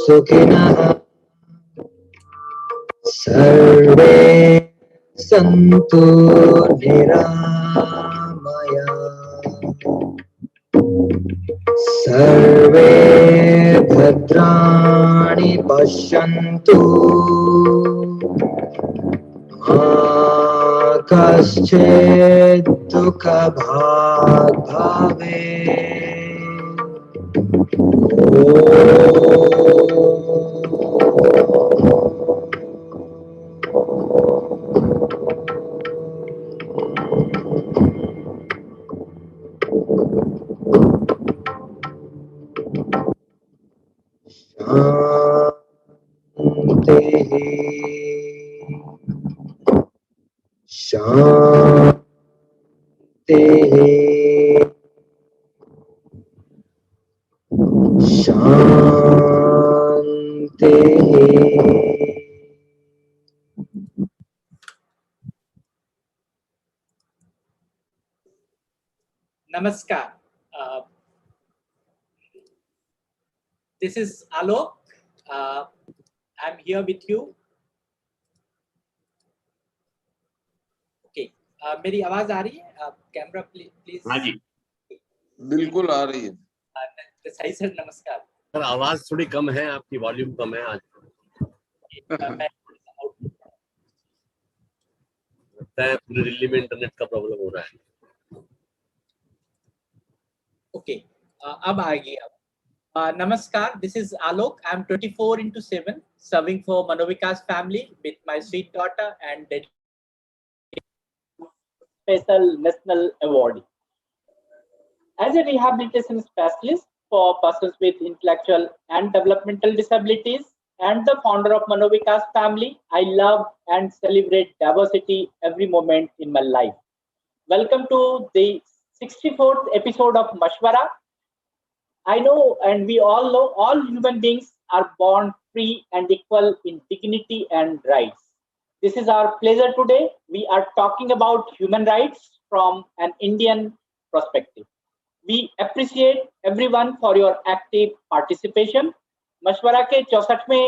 सुखिनः सर्वे सन्तु निरामयाः सर्वे भद्राणि पश्यन्तु मा कश्चित् दुःखभाग् शान्तिः शान्तिः Namaskar. This is Alok. I'm here with you. Okay. मेरी आवाज आ रही है? Camera please. हाँ जी, बिल्कुल आ रही है. सही सर, नमस्कार सर. आवाज थोड़ी कम है, आपकी वॉल्यूम कम है आज. लगता है पूरी दिल्ली में इंटरनेट का प्रॉब्लम हो रहा है. ओके, अब आ गया. Namaskar, this is Alok. I'm 24/7 serving for Manovikas family with my sweet daughter and special national award. As a rehabilitation specialist for persons with intellectual and developmental disabilities and the founder of Manovikas family, I love and celebrate diversity every moment in my life. Welcome to the 64th episode of Mashwara. I know, and we all know, all human beings are born free and equal in dignity and rights. This is our pleasure today. We are talking about human rights from an Indian perspective. We appreciate everyone for your active participation. मशवरा के 64वें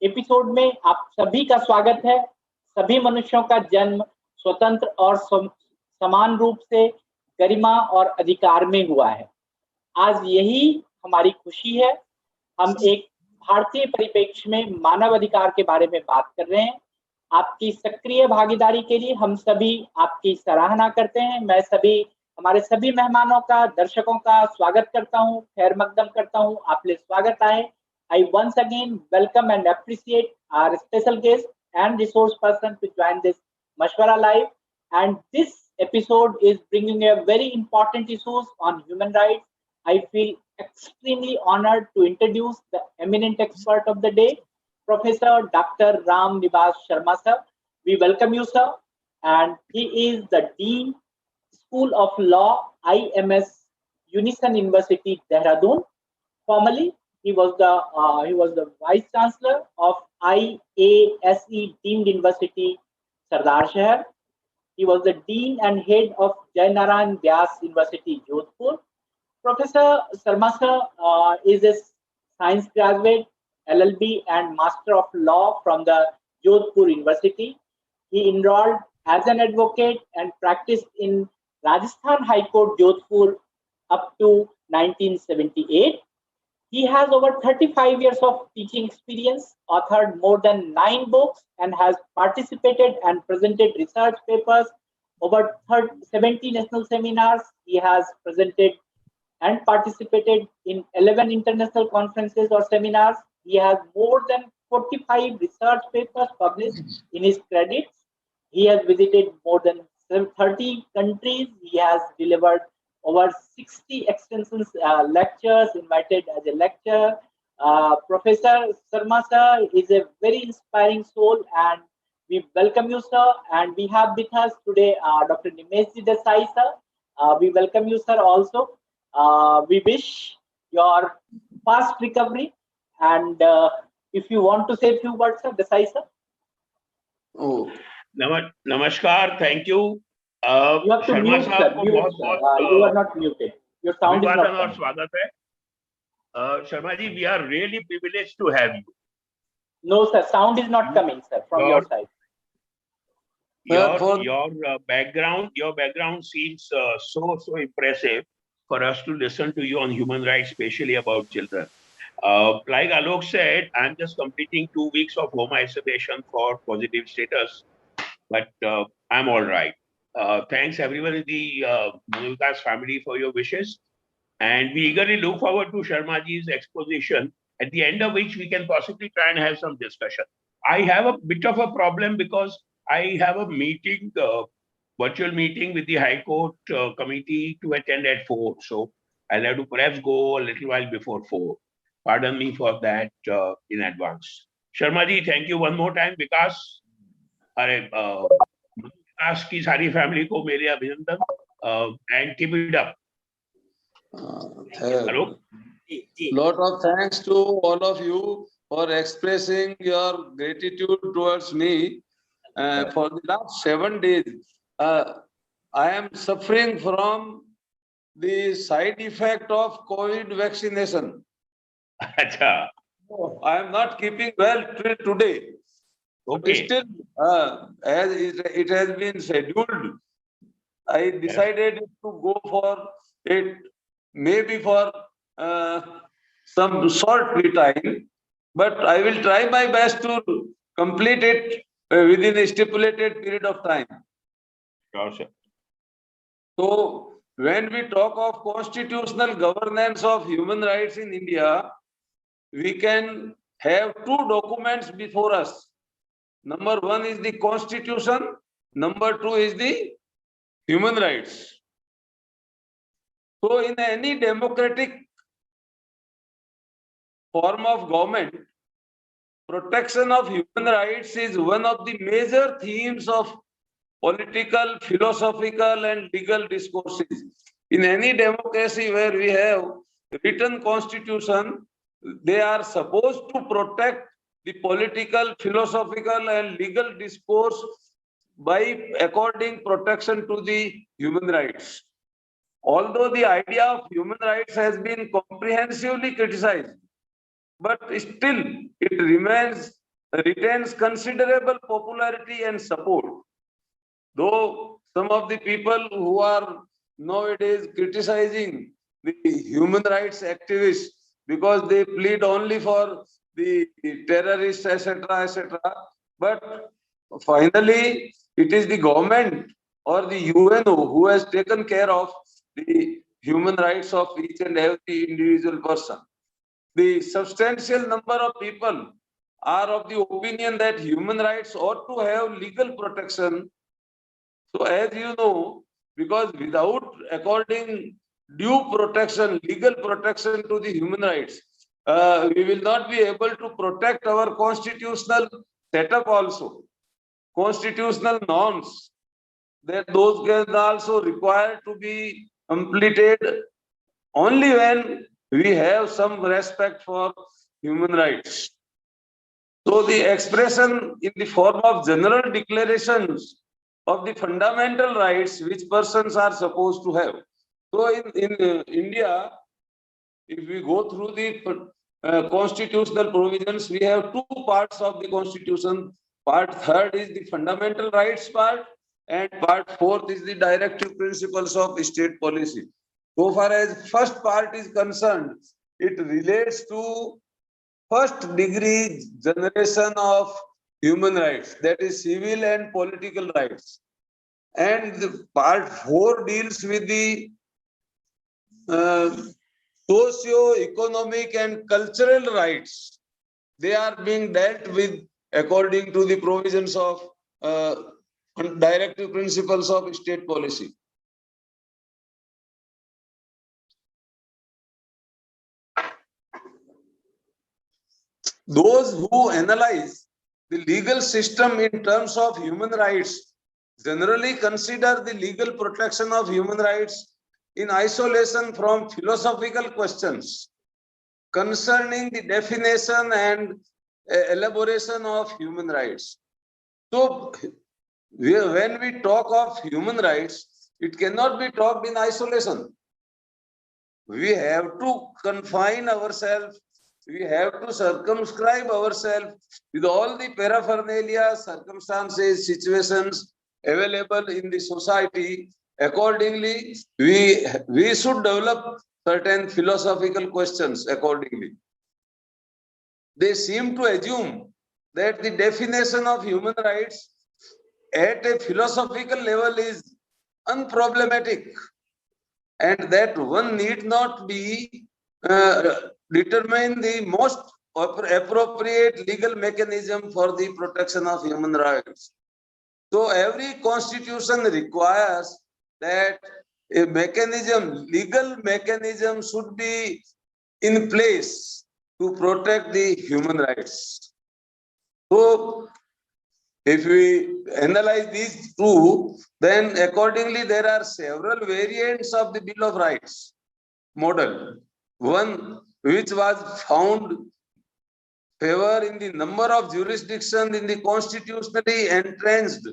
episode में आप सभी का स्वागत है. सभी मनुष्यों का जन्म स्वतंत्र और समान रूप से गरिमा और अधिकार में हुआ है. आज यही हमारी खुशी है. हम एक भारतीय परिप्रेक्ष्य में मानव अधिकार के बारे में बात कर रहे हैं. आपकी सक्रिय भागीदारी के लिए हम सभी आपकी सराहना करते हैं. मैं हमारे सभी मेहमानों का, दर्शकों का स्वागत करता हूं, खैर मकदम करता हूं. आप लोग स्वागत आए. I once again welcome and appreciate our special guest and resource person to join this Mashwara Live. And this episode is bringing a very important issues on human rights. I feel extremely honored to introduce the eminent expert of the day, Professor Dr. Ram Nivas Sharma sir. We welcome you, sir. And he is the Dean, School of Law, IMS, Unison University, Dehradun. Formerly, he was the Vice Chancellor of IASE Deemed University, Sardar Shahar. He was the Dean and Head of Jainarayan Vyas University, Jodhpur. Professor Sharma sir is a science graduate, LLB and Master of Law from the Jodhpur University. He enrolled as an advocate and practiced in Rajasthan High Court, Jodhpur up to 1978. He has over 35 years of teaching experience, authored more than 9 books, and has participated and presented research papers over 70 national seminars. He has presented and participated in 11 international conferences or seminars. He has more than 45 research papers published in his credits. He has visited more than 30 countries. He has delivered over 60 extensive lectures, invited as a lecturer. Professor Sharma sir is a very inspiring soul, and we welcome you, sir. And we have with us today Dr. Nimesh Desai sir. We welcome you, sir, also. We wish your fast recovery, and if you want to say a few words, sir, Desai sir. Oh, नमस्कार. Thank you. You have to Sharma mute, साहब sir. को Mute, बहुत sir. You are not muted. Your sound is not अभिवादन और coming. स्वागत है. Sharma ji, we are really privileged to have you. No, sir. Sound is not coming, sir, from your side. Your background seems so impressive for us to listen to you on human rights, especially about children. Like Alok said, I'm just completing 2 weeks of home isolation for positive status, but I'm all right. Thanks everyone in the Manovikas family for your wishes, and we eagerly look forward to Sharma ji's exposition, at the end of which we can possibly try and have some discussion. I have a bit of a problem because I have a meeting, virtual meeting with the High Court committee to attend at 4. So I'll have to perhaps go a little while before 4. Pardon me for that in advance. Sharma ji, thank you one more time. Vikas, विकास की सारी family को मेरे अभिनंदन and keep it up. Hello. Lot of thanks to all of you for expressing your gratitude towards me. For the last 7 days, I am suffering from the side effect of COVID vaccination. Acha. I am not keeping well till today. Okay. Still, as it has been scheduled, I decided to go for it, maybe for some short time, but I will try my best to complete it within a stipulated period of time. Sure, sir. So, when we talk of constitutional governance of human rights in India, we can have 2 documents before us. Number 1 is the Constitution. Number 2 is the human rights. So, in any democratic form of government, protection of human rights is one of the major themes of political, philosophical, and legal discourses. In any democracy where we have written constitution, they are supposed to protect the political, philosophical, and legal discourse by according protection to the human rights. Although the idea of human rights has been comprehensively criticized, but still it retains considerable popularity and support. Though some of the people who are nowadays criticizing the human rights activists because they plead only for the terrorists, etc., etc. But finally, it is the government or the UNO who has taken care of the human rights of each and every individual person. The substantial number of people are of the opinion that human rights ought to have legal protection. So as you know, because without according due protection, legal protection to the human rights, we will not be able to protect our constitutional setup also. Constitutional norms, that those can also require to be completed only when we have some respect for human rights. So the expression in the form of general declarations of the fundamental rights which persons are supposed to have. So in India, if we go through the constitutional provisions, we have 2 parts of the constitution. Part 3rd is the fundamental rights part, and part 4th is the directive principles of state policy. So far as first part is concerned, it relates to first degree generation of human rights, that is civil and political rights. And the part 4 deals with the socio-economic and cultural rights. They are being dealt with according to the provisions of directive principles of state policy. Those who analyze the legal system in terms of human rights generally consider the legal protection of human rights in isolation from philosophical questions concerning the definition and elaboration of human rights. So, when we talk of human rights, it cannot be talked in isolation. we have to confine ourselves, we have to circumscribe ourselves with all the paraphernalia, circumstances, situations available in the society. Accordingly, we should develop certain philosophical questions accordingly. They seem to assume that the definition of human rights at a philosophical level is unproblematic, and that one need not be determine the most appropriate legal mechanism for the protection of human rights. So every constitution requires that a mechanism, legal mechanism should be in place to protect the human rights. So if we analyze these two, then accordingly there are several variants of the Bill of Rights model. One which was found favor in the number of jurisdictions in the constitutionally entrenched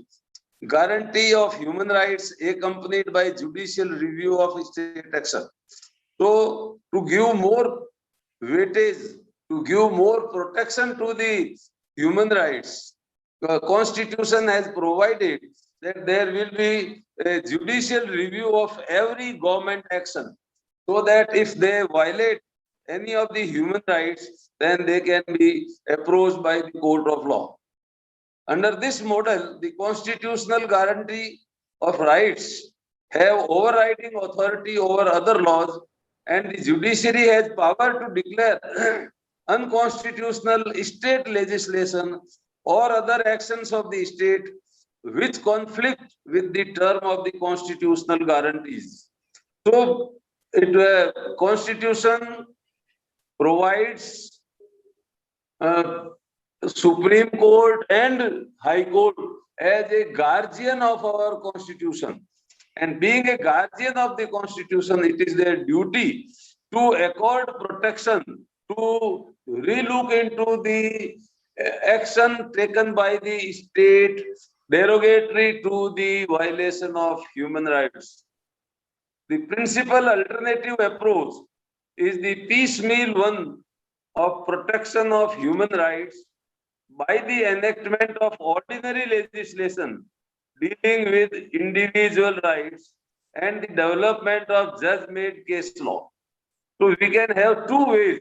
guarantee of human rights accompanied by judicial review of state action. So to give more weightage, to give more protection to the human rights, the Constitution has provided that there will be a judicial review of every government action, so that if they violate any of the human rights, then they can be approached by the court of law. Under this model, the constitutional guarantee of rights have overriding authority over other laws, and the judiciary has power to declare unconstitutional state legislation or other actions of the state which conflict with the term of the constitutional guarantees. So, Constitution provides Supreme Court and High Court as a guardian of our Constitution. And being a guardian of the Constitution, it is their duty to accord protection, to relook into the action taken by the state derogatory to the violation of human rights. The principal alternative approach is the piecemeal one of protection of human rights by the enactment of ordinary legislation dealing with individual rights and the development of judge-made case law. So we can have two ways.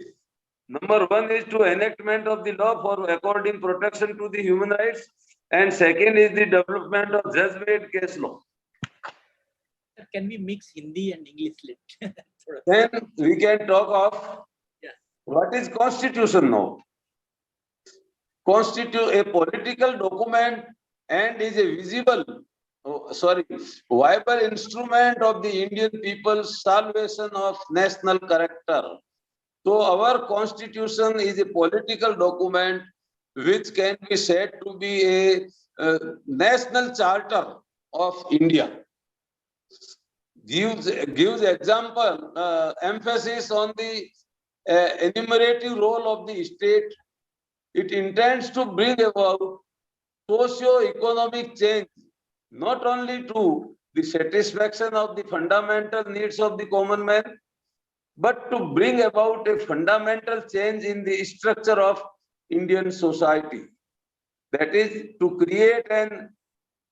Number one is to enactment of the law for according protection to the human rights, and second is the development of judge-made case law. Can we mix Hindi and English lit? Then we can talk of what is Constitution now. Constitute a political document and is a visible, viable instrument of the Indian people's salvation of national character. So our Constitution is a political document which can be said to be a national charter of India. Gives example, emphasis on the enumerative role of the state. It intends to bring about socio-economic change, not only to the satisfaction of the fundamental needs of the common man, but to bring about a fundamental change in the structure of Indian society. That is, to create an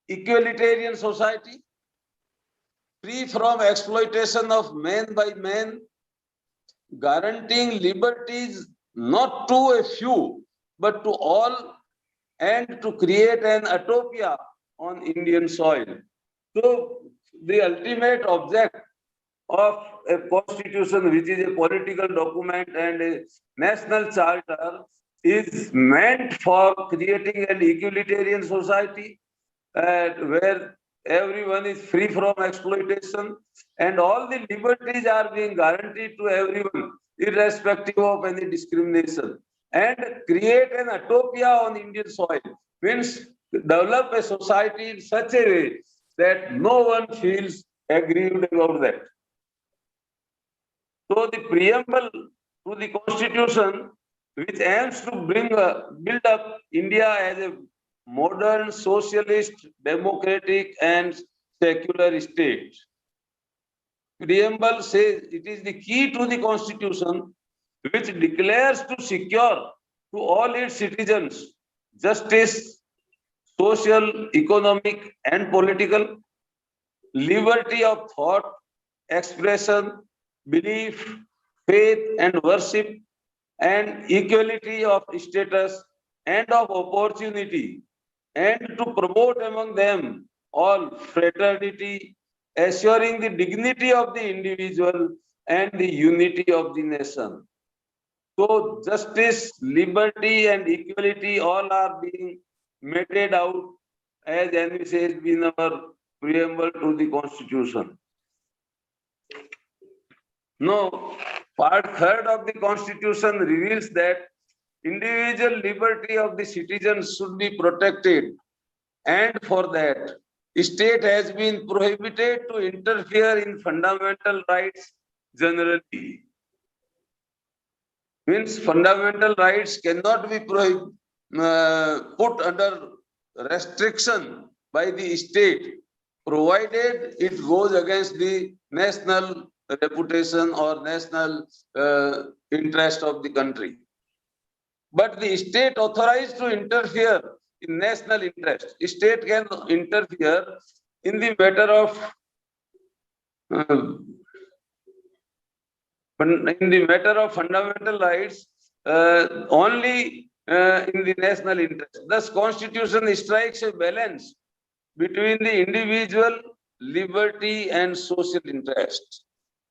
egalitarian society, free from exploitation of man by man, guaranteeing liberties not to a few, but to all, and to create an utopia on Indian soil. So the ultimate object of a constitution, which is a political document and a national charter, is meant for creating an egalitarian society where everyone is free from exploitation and all the liberties are being guaranteed to everyone, irrespective of any discrimination, and create an utopia on Indian soil. Means develop a society in such a way that no one feels aggrieved about that. So the preamble to the Constitution, which aims to build up India as a modern socialist, democratic and secular state. preamble says it is the key to the constitution which declares to secure to all its citizens justice, social, economic, and political, liberty of thought, expression, belief, faith, and worship, and equality of status and of opportunity, and to promote among them all fraternity, assuring the dignity of the individual and the unity of the nation. So justice, liberty, and equality all are being meted out as envisaged in our preamble to the Constitution. Now, part 3rd of the Constitution reveals that individual liberty of the citizens should be protected, and for that, state has been prohibited to interfere in fundamental rights generally. Means fundamental rights cannot be put under restriction by the state, provided it goes against the national reputation or national interest of the country. But the state authorized to interfere in national interest. State can interfere in the matter of fundamental rights only in the national interest. Thus, Constitution strikes a balance between the individual liberty and social interest.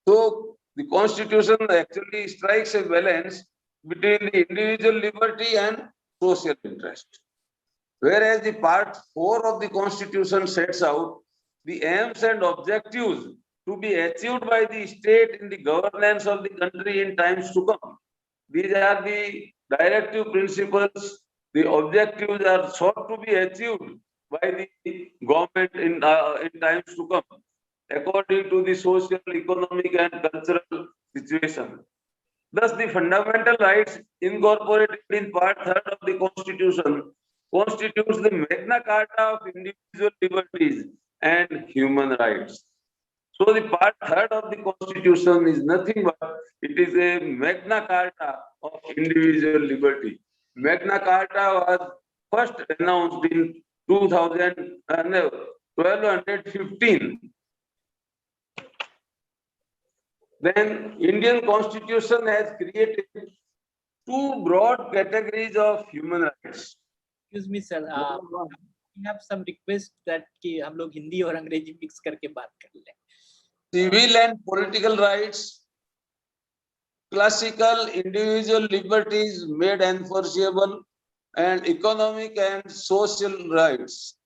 So, the Constitution actually strikes a balance between the individual liberty and social interest. Whereas the part 4 of the Constitution sets out the aims and objectives to be achieved by the state in the governance of the country in times to come. These are the directive principles. The objectives are sought to be achieved by the government in times to come, according to the social, economic, and cultural situation. Thus, the fundamental rights incorporated in part 3rd of the Constitution constitutes the Magna Carta of individual liberties and human rights. So, the part 3rd of the Constitution is nothing but it is a Magna Carta of individual liberty. Magna Carta was first announced in 1215. Then Indian Constitution has created 2 broad categories of human rights. Excuse me, sir. We have some request that कि हम लोग हिंदी और अंग्रेजी mix करके बात कर लें. Civil and political rights, classical individual liberties made enforceable, and economic and social rights.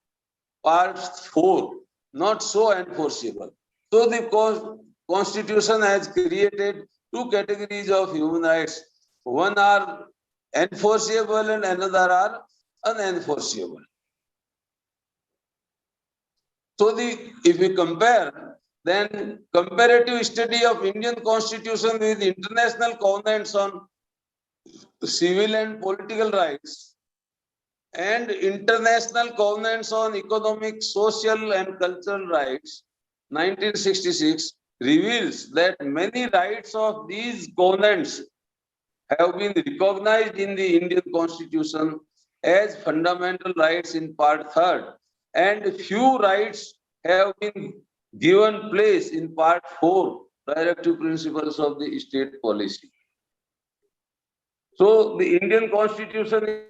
Part 4, not so enforceable. So the Constitution has created 2 categories of human rights. One are enforceable and another are unenforceable. So if we compare, then comparative study of Indian Constitution with international covenants on civil and political rights and international covenants on economic, social, and cultural rights, 1966, reveals that many rights of these covenants have been recognized in the Indian Constitution as fundamental rights in part 3rd, and few rights have been given place in part 4, directive principles of the state policy. So the Indian Constitution,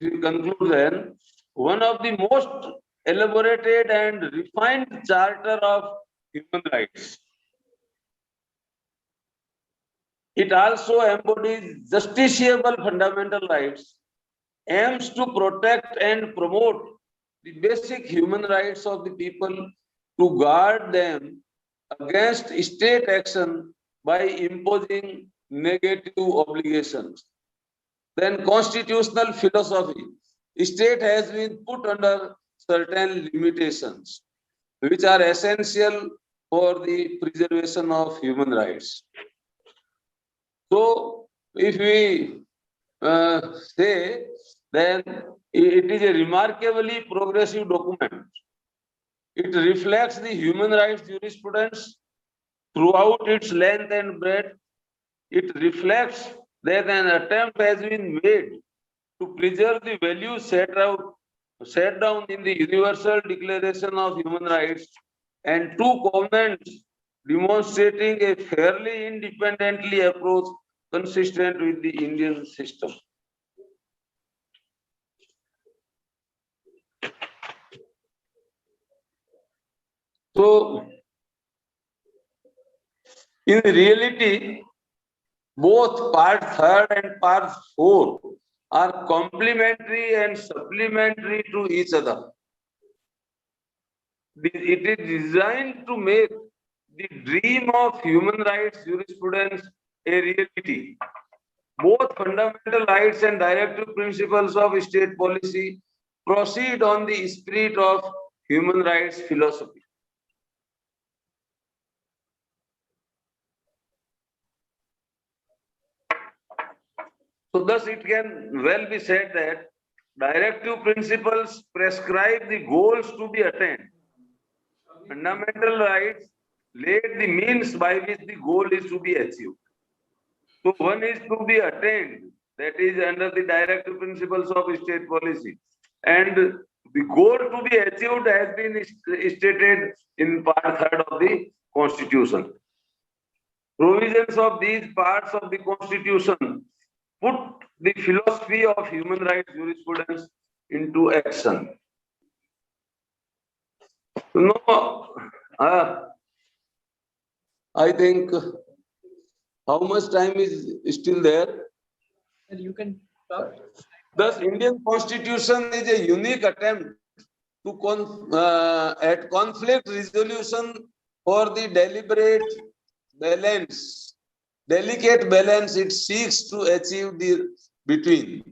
in conclusion, one of the most elaborated and refined charter of human rights. It also embodies justiciable fundamental rights, aims to protect and promote the basic human rights of the people, to guard them against state action by imposing negative obligations. Then constitutional philosophy. State has been put under certain limitations, which are essential for the preservation of human rights. So, if we say, then it is a remarkably progressive document. It reflects the human rights jurisprudence throughout its length and breadth, it reflects that an attempt has been made to preserve the values set down in the Universal Declaration of Human Rights and two covenants demonstrating a fairly independently approach consistent with the Indian system. So, in reality, both part 3 and part 4 are complementary and supplementary to each other. It is designed to make the dream of human rights jurisprudence a reality. Both fundamental rights and directive principles of state policy proceed on the spirit of human rights philosophy. So thus it can well be said that directive principles prescribe the goals to be attained. Fundamental rights lay the means by which the goal is to be achieved. So one is to be attained, that is under the directive principles of state policy. And the goal to be achieved has been stated in part 3 of the Constitution. Provisions of these parts of the Constitution put the philosophy of human rights jurisprudence into action. No, I think how much time is still there? You can talk. Thus, Indian Constitution is a unique attempt to at conflict resolution for the delicate balance it seeks to achieve between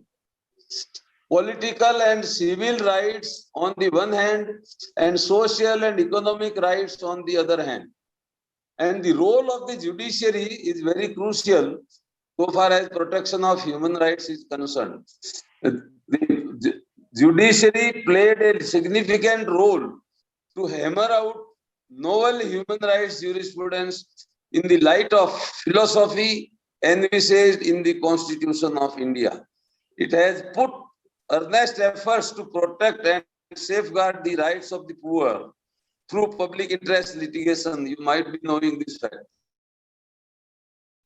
political and civil rights on the one hand and social and economic rights on the other hand. And the role of the judiciary is very crucial so far as protection of human rights is concerned. The judiciary played a significant role to hammer out novel human rights jurisprudence in the light of philosophy envisaged in the Constitution of India. It has put earnest efforts to protect and safeguard the rights of the poor through public interest litigation. You might be knowing this fact.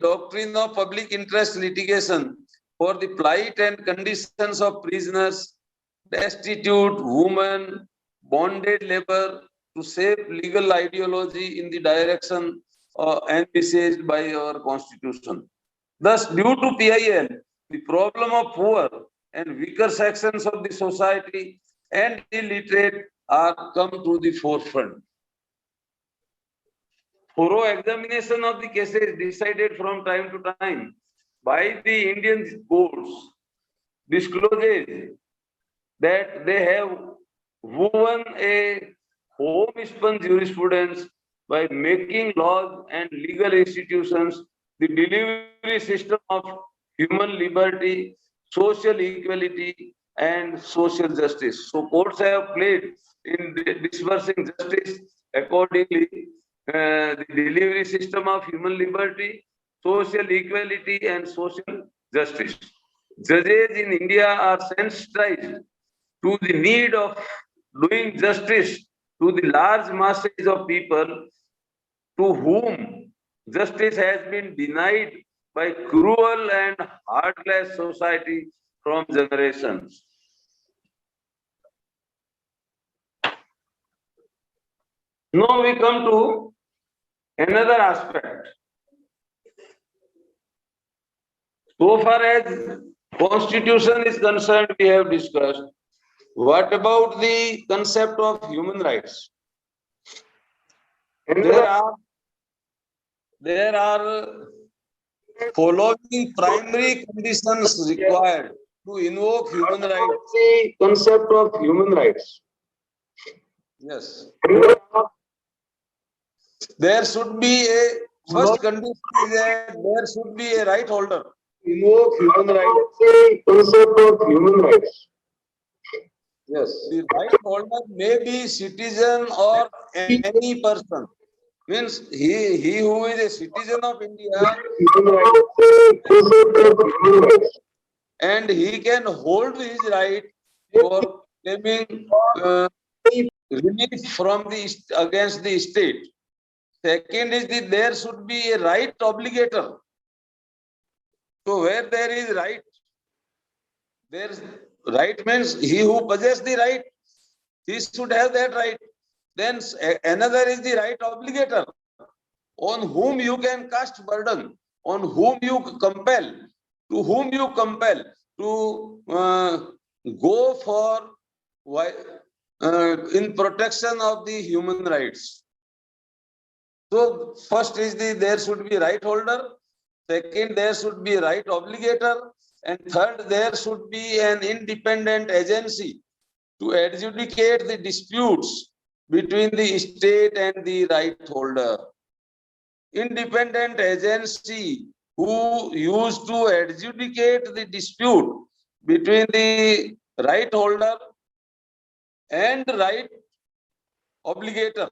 Doctrine of public interest litigation for the plight and conditions of prisoners, destitute, women, bonded labor, to shape legal ideology in the direction envisaged by our Constitution. Thus, due to PIL, the problem of poor and weaker sections of the society and illiterate are come to the forefront. Thorough examination of the cases decided from time to time by the Indian courts discloses that they have woven a homespun jurisprudence by making laws and legal institutions the delivery system of human liberty, social equality, and social justice. So courts have played in dispersing justice accordingly, the delivery system of human liberty, social equality, and social justice. Judges in India are sensitized to the need of doing justice to the large masses of people to whom justice has been denied by cruel and heartless society from generations. Now we come to another aspect. So far as Constitution is concerned, we have discussed. What about the concept of human rights? There are following primary conditions required to invoke human rights. The concept of human rights. Yes. There should be a first condition is that there should be a right holder. Invoke human rights. The concept of human rights. Yes. The right holder may be citizen or any person. Means he who is a citizen of India and he can hold his right for claiming relief from against the state. Second is there should be a right obligator. So where there is right, there's right means he who possesses the right, he should have that right. Then another is the right obligator, on whom you can cast burden, on whom you compel, to whom you compel to go for in protection of the human rights. So first is there should be right holder, second there should be right obligator, and third there should be an independent agency to adjudicate the disputes between the state and the right holder. Independent agency who used to adjudicate the dispute between the right holder and right obligator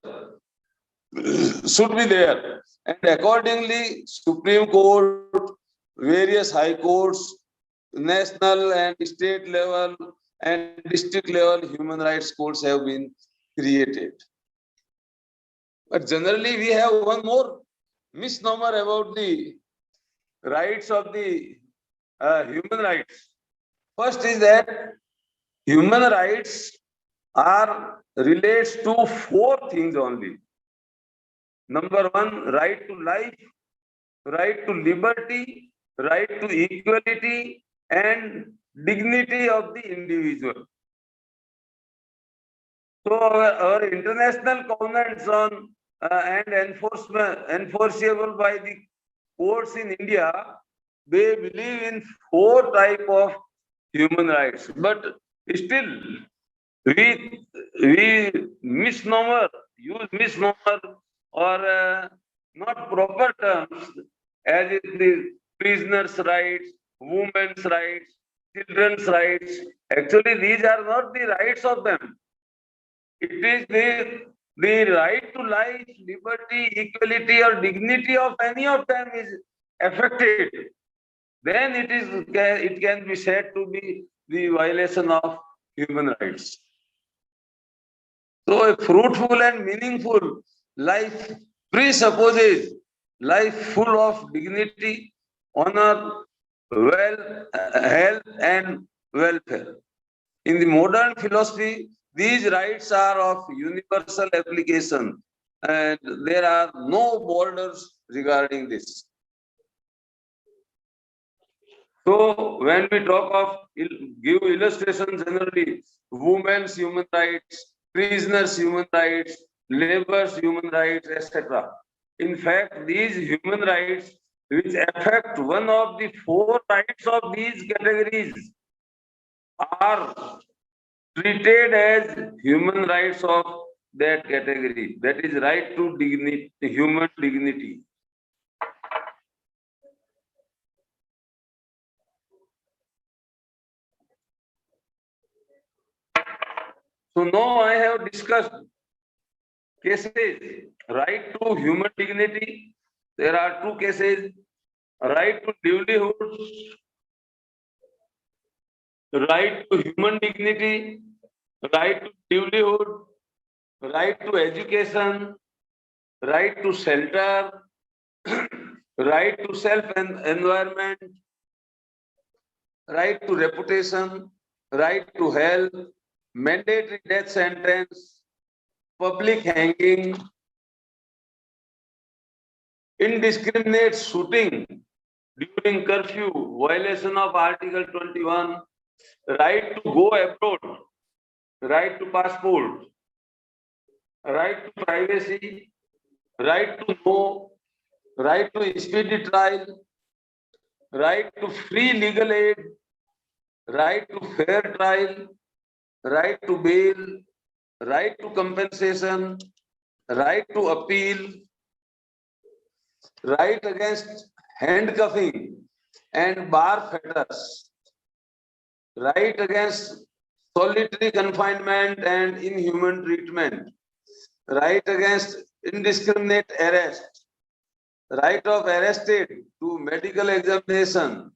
should be there. And accordingly, Supreme Court, various high courts, national and state level and district level human rights courts have been created. But generally, we have one more misnomer about the rights of the human rights. First is that human rights are relates to four things only. Number one, right to life, right to liberty, right to equality, and dignity of the individual. So our international covenants on and enforceable by the courts in India, they believe in four types of human rights. But still, we use misnomer or not proper terms as is the prisoners' rights, women's rights, children's rights. Actually, these are not the rights of them. It is the right to life, liberty, equality, or dignity of any of them is affected. Then it can be said to be the violation of human rights. So a fruitful and meaningful life presupposes life full of dignity, honor, health, and welfare. In the modern philosophy, these rights are of universal application and there are no borders regarding this. So when we talk of give illustration generally, women's human rights, prisoners' human rights, labor's human rights, etc. In fact, these human rights which affect one of the four rights of these categories are treated as human rights of that category. That is right to dignity, human dignity. So now I have discussed cases, right to human dignity. There are two cases, right to livelihood, right to human dignity, right to livelihood, right to education, right to shelter, right to self-environment, right to reputation, right to health, mandatory death sentence, public hanging, indiscriminate shooting during curfew, violation of Article 21, right to go abroad, right to passport, right to privacy, right to know, right to speedy trial, right to free legal aid, right to fair trial, right to bail, right to compensation, right to appeal, right against handcuffing and bar fetters, right against solitary confinement and inhuman treatment, right against indiscriminate arrest, right of arrested to medical examination,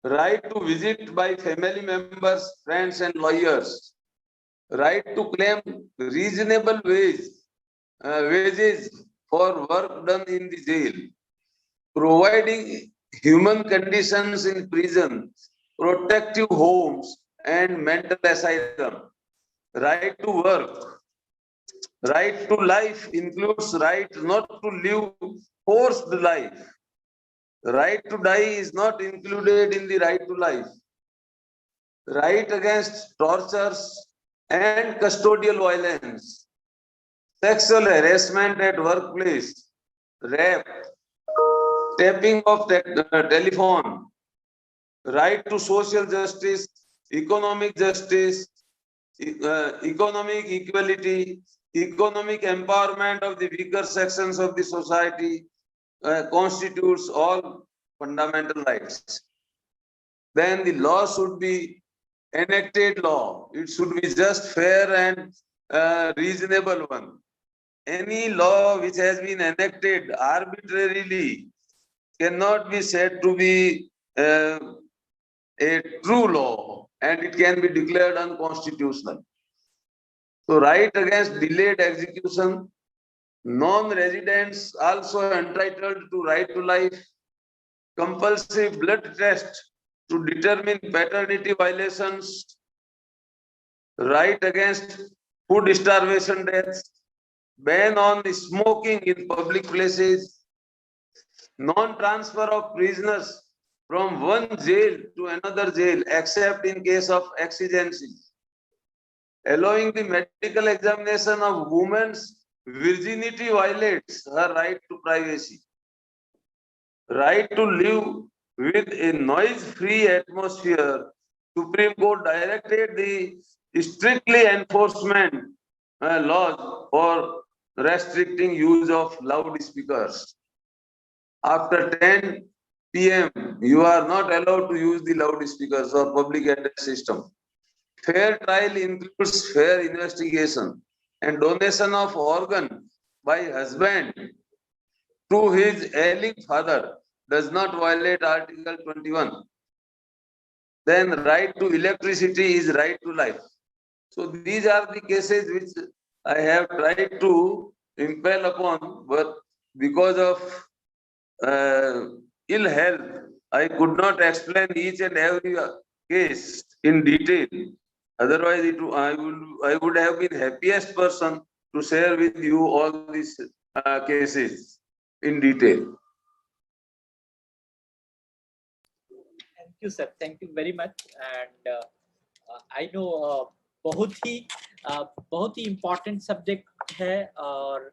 right to visit by family members, friends and lawyers, right to claim reasonable wages for work done in the jail, providing human conditions in prison, protective homes and mental asylum, right to work, right to life includes right not to live forced life. Right to die is not included in the right to life. Right against tortures and custodial violence, sexual harassment at workplace, rape, tapping of telephone, right to social justice, economic justice, economic equality, economic empowerment of the weaker sections of the society, constitutes all fundamental rights. Then the law should be enacted law. It should be just, fair and reasonable one. Any law which has been enacted arbitrarily cannot be said to be a true law, and it can be declared unconstitutional. So right against delayed execution, non-residents also entitled to right to life, compulsory blood test to determine paternity violations, right against food starvation deaths, ban on the smoking in public places, non-transfer of prisoners from one jail to another jail except in case of exigency, allowing the medical examination of women's virginity violates her right to privacy, right to live with a noise-free atmosphere. Supreme Court directed the strictly enforcement laws for restricting use of loudspeakers. After 10 p.m., you are not allowed to use the loudspeakers or public address system. Fair trial includes fair investigation, and donation of organ by husband to his ailing father does not violate Article 21. Then right to electricity is right to life. So these are the cases which I have tried to impel upon, but because of ill health, I could not explain each and every case in detail. Otherwise, I would have been happiest person to share with you all these cases in detail. Thank you, sir. Thank you very much. And I know बहुत ही important subject है, और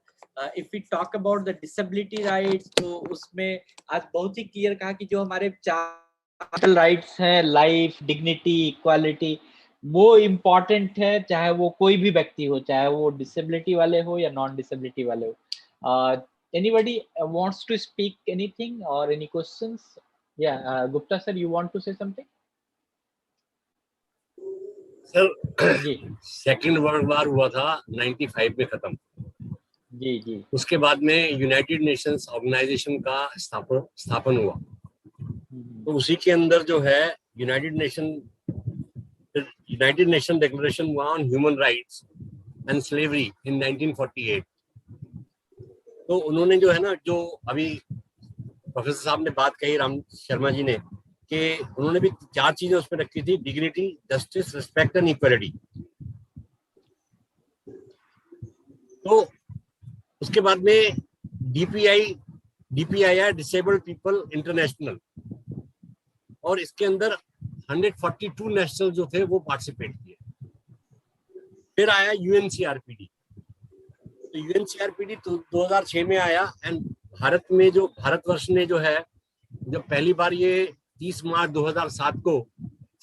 if we talk about the disability rights, तो उसमें आज बहुत ही clear कहा कि जो हमारे 4 rights हैं, life, dignity, equality, वो important है, चाहे वो कोई भी व्यक्ति हो, चाहे वो disability वाले हो या non disability वाले हो. Anybody wants to speak anything or any questions? Yeah, Gupta sir, you want to say something? Sir, जी सेकंड वर्ल्ड वॉर हुआ था 95 में खत्म. जी जी. उसके बाद में यूनाइटेड नेशंस ऑर्गेनाइजेशन का स्थापन हुआ. तो उसी के अंदर जो है यूनाइटेड नेशन डिक्लेरेशन हुआ on human rights and slavery in 1948. तो उन्होंने जो है ना, जो अभी प्रोफेसर साहब ने बात कही, राम शर्मा जी ने, कि उन्होंने भी 4 चीजें उसमें रखी थी: dignity, justice, respect and equality. तो उसके बाद में डीपीआई है, डिसेबल्ड पीपल इंटरनेशनल, और इसके अंदर 142 नेशनल जो थे वो पार्टिसिपेट किए. फिर आया यूएनसीआरपीडी. तो यूएनसीआरपीडी तो 2006 में आया, एंड भारतवर्ष ने जो है, जब पहली बार ये 30 मार्च 2007 को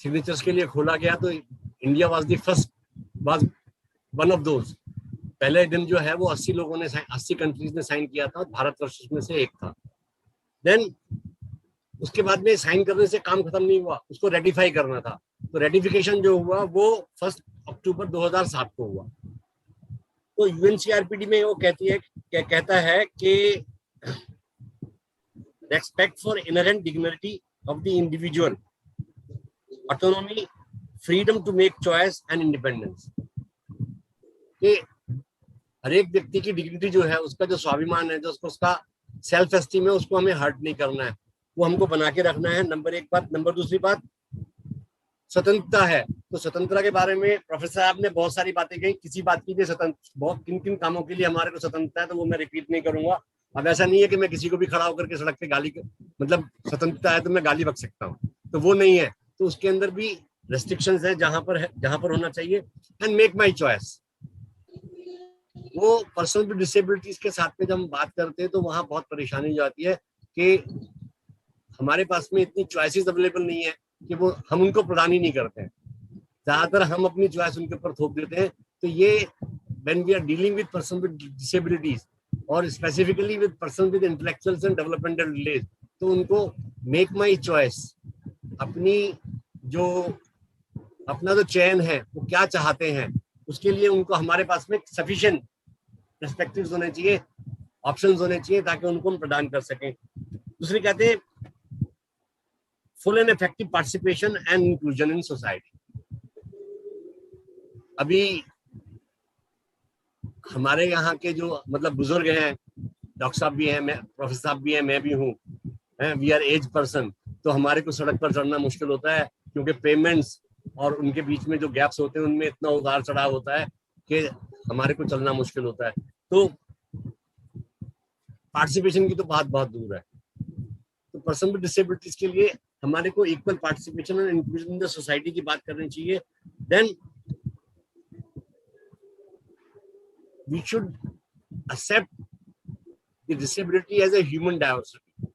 सिग्नेचर्स के लिए खोला गया, तो India was one of those. पहले दिन जो है वो 80 कंट्रीज ने साइन किया था, भारतवर्ष में से एक था. देन उसके बाद में साइन करने से काम खत्म नहीं हुआ, उसको रेटिफाई करना था. तो रेटिफिकेशन जो हुआ वो 1 अक्टूबर 2007 को हुआ. तो यूएनसीआरपीडी में वो कहता है कि respect for inherent dignity of the individual, autonomy, freedom to make choice and independence. कि हर एक व्यक्ति की डिग्निटी जो है, उसका जो स्वाभिमान है, जो उसका सेल्फ एस्टीम है, उसको हमें हर्ट नहीं करना है, वो हमको बना के रखना है। नंबर एक बात। नंबर दूसरी बात, स्वतंत्रता है। तो स्वतंत्रता के बारे में प्रोफेसर साहब ने बहुत सारी बातें कही। किसी बात की बहुत किन किन कामों के लिए हमारे को स्वतंत्रता है, तो वो मैं रिपीट नहीं करूंगा। अब ऐसा नहीं है कि मैं किसी को भी खड़ा होकर के सड़क पे गाली, मतलब स्वतंत्रता है तो मैं गाली बक सकता हूँ, तो वो नहीं है। तो उसके अंदर भी रेस्ट्रिक्शंस है जहां पर होना चाहिए। And make my choice. वो पर्सन विद डिसेबिलिटीज के साथ में जब हम बात करते हैं तो वहां बहुत परेशानी हो जाती है कि हमारे पास में इतनी चॉइसेस अवेलेबल नहीं है कि वो हम उनको प्रदान ही नहीं करते हैं। ज्यादातर हम अपनी चॉइस उनके ऊपर थोप देते हैं। तो ये when we are dealing with person with disabilities और specifically with person with intellectual and developmental delays, तो उनको मेक माई चॉइस, अपना जो चयन है वो क्या चाहते हैं, उसके लिए उनको हमारे पास में सफिशिएंट पर्सपेक्टिव्स होने चाहिए, ऑप्शंस होने चाहिए, ताकि उनको हम प्रदान कर सकें। दूसरी कहते हैं full and effective participation and inclusion in society. अभी हमारे यहाँ के जो मतलब बुजुर्ग हैं, डॉक्टर साहब भी हैं, मैं प्रोफेसर साहब भी हैं, मैं भी हूँ, वी आर एज पर्सन, तो हमारे को सड़क पर चढ़ना मुश्किल होता है, क्योंकि पेमेंट्स और उनके बीच में जो गैप्स होते हैं उनमें इतना उतार चढ़ाव होता है कि हमारे को चलना मुश्किल होता है। तो पार्टिसिपेशन की तो बात बहुत दूर है। तो पर्सन विद डिसेबिलिटीज के लिए हमारे को इक्वल पार्टिसिपेशन और इंक्लूजन इन द सोसाइटी की बात करनी चाहिए। Then we should accept the disability as a human diversity.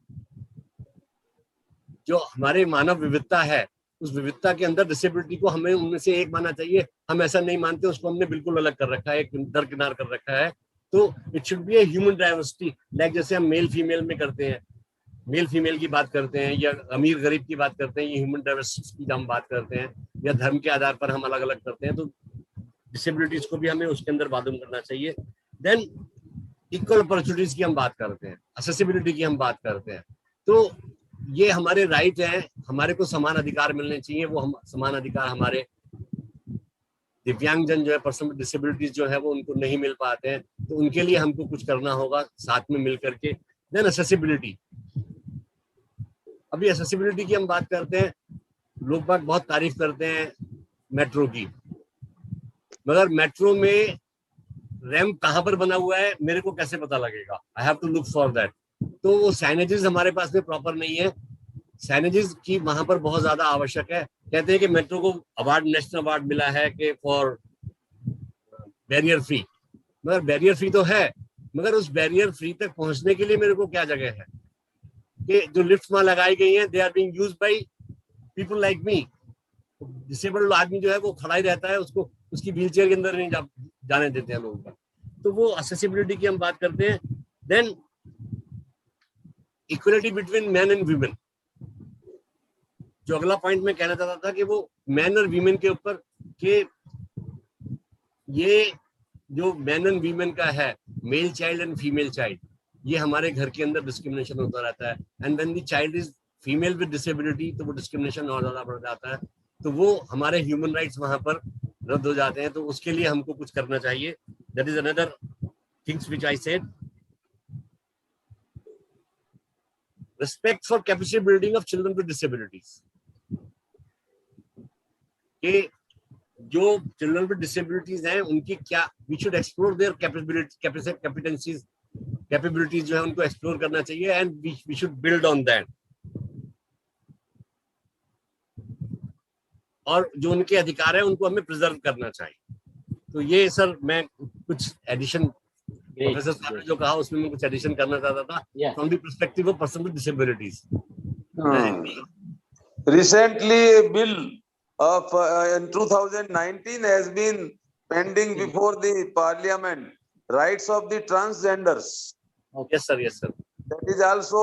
जो हमारे मानव विविधता है, उस विविधता के अंदर डिसेबिलिटी को हमें उनमें से एक मानना चाहिए। हम ऐसा नहीं मानते, उसको हमने बिल्कुल अलग कर रखा है, दरकिनार कर रखा है। तो it should be A human diversity, like जैसे हम मेल फीमेल में करते हैं, मेल फीमेल की बात करते हैं, या अमीर गरीब की बात करते हैं, ये ह्यूमन डाइवर्सिटी की हम बात करते हैं, या धर्म के आधार पर हम अलग अलग करते हैं। तो डिसेबिलिटीज को भी हमें उसके अंदर मालूम करना चाहिए। देन इक्वल अपॉर्चुनिटीज की हम बात करते हैं, एक्सेसिबिलिटी की हम बात करते हैं। तो ये हमारे राइट हैं, हमारे को समान अधिकार मिलने चाहिए। वो हम समान अधिकार हमारे दिव्यांगजन जो है, पर्सन विद डिसेबिलिटीज जो है, वो उनको नहीं मिल पाते हैं। तो उनके लिए हमको कुछ करना होगा साथ में मिल करके। Then accessibility. अभी एक्सेसिबिलिटी की हम बात करते हैं, लोग बात बहुत तारीफ करते हैं मेट्रो की, मगर मेट्रो में रैंप कहाँ पर बना हुआ है मेरे को कैसे पता लगेगा? I have to look for that. तो वो साइनेजेस हमारे पास में प्रॉपर नहीं है। साइनेजेस की वहां पर बहुत ज्यादा आवश्यक है। कहते हैं कि मेट्रो को अवार्ड, नेशनल अवार्ड मिला है कि फॉर बैरियर फ्री, मगर बैरियर फ्री तो है, मगर उस बैरियर फ्री तक पहुंचने के लिए मेरे को क्या जगह है? कि जो लिफ्ट वहां लगाई गई हैं, they are being used by people like me. Disabled आदमी जो है वो खड़ा ही रहता है, उसको उसकी व्हील चेयर के अंदर नहीं जाने देते हैं लोग। तो वो एक्सेसिबिलिटी की हम बात करते हैं। Then equality between man and women. जो अगला पॉइंट मैं कहना चाहता था कि वो मैन और वीमेन के ऊपर, कि ये जो मैन एंड वीमेन का है, male child and female child, ये हमारे घर के अंदर डिस्क्रिमिनेशन होता रहता है। And when the child is female with disability, तो वो डिस्क्रिमिनेशन और ज्यादा बढ़ जाता है। तो वो हमारे ह्यूमन राइट्स वहां पर रद्द हो जाते हैं। तो उसके लिए हमको कुछ करना चाहिए। That is another things which I said. Respect for capacity building of children with disabilities. कि जो चिल्ड्रन विद डिसेबिलिटीज हैं उनकी क्या, we should explore their capabilities जो है उनको एक्सप्लोर करना चाहिए, and we should build on that. और जो उनके अधिकार है उनको हमें प्रिजर्व करना चाहिए। तो ये सर मैं कुछ एडिशन, प्रोफेसर साहब ने जो कहा उसमें मैं कुछ एडिशन करना चाहता था, from the perspective of person with disabilities. Recently, a bill of in 2019 has been pending before the parliament, rights of the transgenders. Yes sir, yes sir. That is also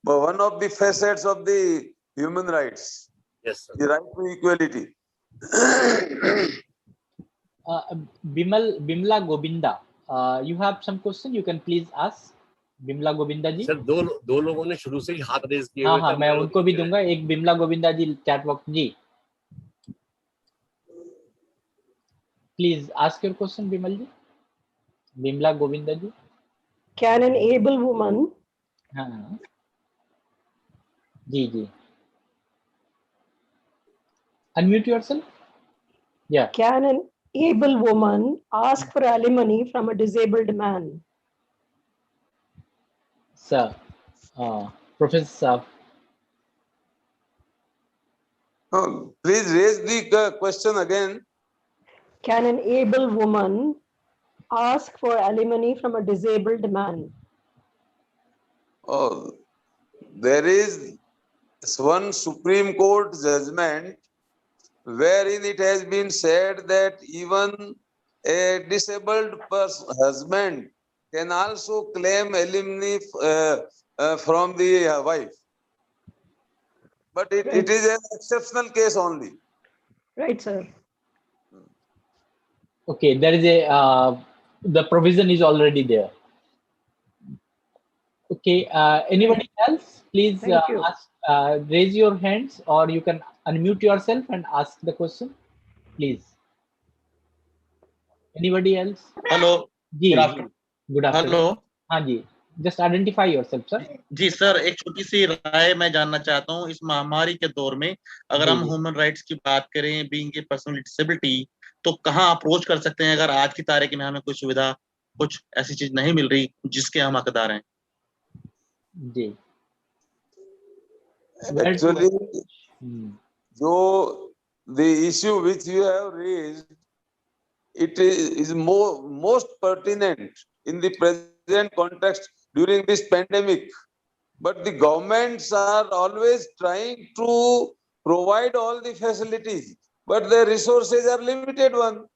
one of the facets of the human rights. Yes sir. The right to equality. Bimla Govinda You have some question, you can please ask. Bimla Govinda ji. Sir दो लोगों ने शुरू से ही हाथ raise किए हाँ हुए थे. मैं उनको भी दूंगा. एक बिमला गोविंदा जी चैट बॉक्स जी. Please ask your question Bimal ji. Bimla Govinda ji. Can an able woman हाँ जी जी. Unmute yourself. Yeah. can an able woman ask for alimony from a disabled man? Sir, Professor. Please raise the question again. Can an able woman ask for alimony from a disabled man? Oh, there is one Supreme Court judgment wherein it has been said that even a disabled husband can also claim alimony from the wife. But it is an exceptional case only. Right, sir. Okay, there is a the provision is already there. Okay, anybody else? Please Thank you. ask, raise your hands, or you can unmute yourself and ask the question, please. Anybody else? Hello. जी. Good afternoon. Good afternoon. Hello. हाँ जी. Just identify yourself, sir. जी sir, एक छोटी सी राय मैं जानना चाहता हूँ. इस महामारी के दौर में अगर हम ह्यूमन राइट्स की बात करें, being a person with disability, तो कहाँ अप्रोच कर सकते हैं अगर आज की तारीख में हमें कोई सुविधा, कुछ ऐसी चीज नहीं मिल रही जिसके हम हकदार हैं? जी. Actually, the issue which you have raised, it is most pertinent in the present context during this pandemic. But the governments are always trying to provide all the facilities, but their resources are limited one.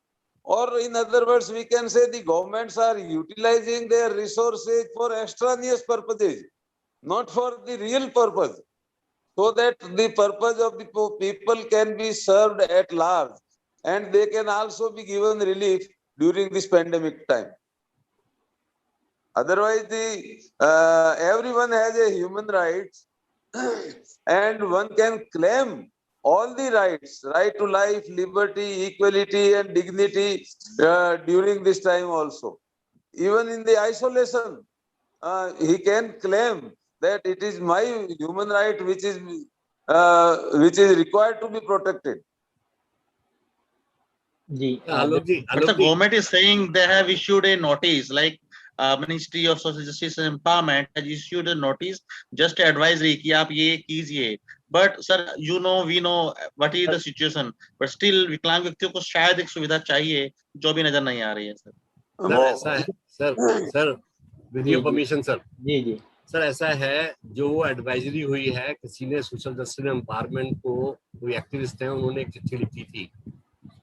Or in other words, we can say the governments are utilizing their resources for extraneous purposes, not for the real purpose, so that the purpose of the people can be served at large and they can also be given relief during this pandemic time. Otherwise, everyone has a human rights and one can claim all the rights, right to life, liberty, equality and dignity during this time also. Even in the isolation, he can claim that it is my human right which is required to be protected. But the government is saying they have issued a notice, like Ministry of Social Justice and Empowerment has issued a notice, just advisory कि आप ये कीजिए. But sir, you know, we know what is the situation, but still विकलांग व्यक्तियों को शायद एक सुविधा चाहिए जो भी नजर नहीं आ रही है सर. सर ऐसा है sir with your permission sir. जी जी सर ऐसा है, जो वो एडवाइजरी हुई है, किसी ने सोशल जस्टिस एम्पावरमेंट को, कोई एक्टिविस्ट हैं, उन्होंने एक चिट्ठी लिखी थी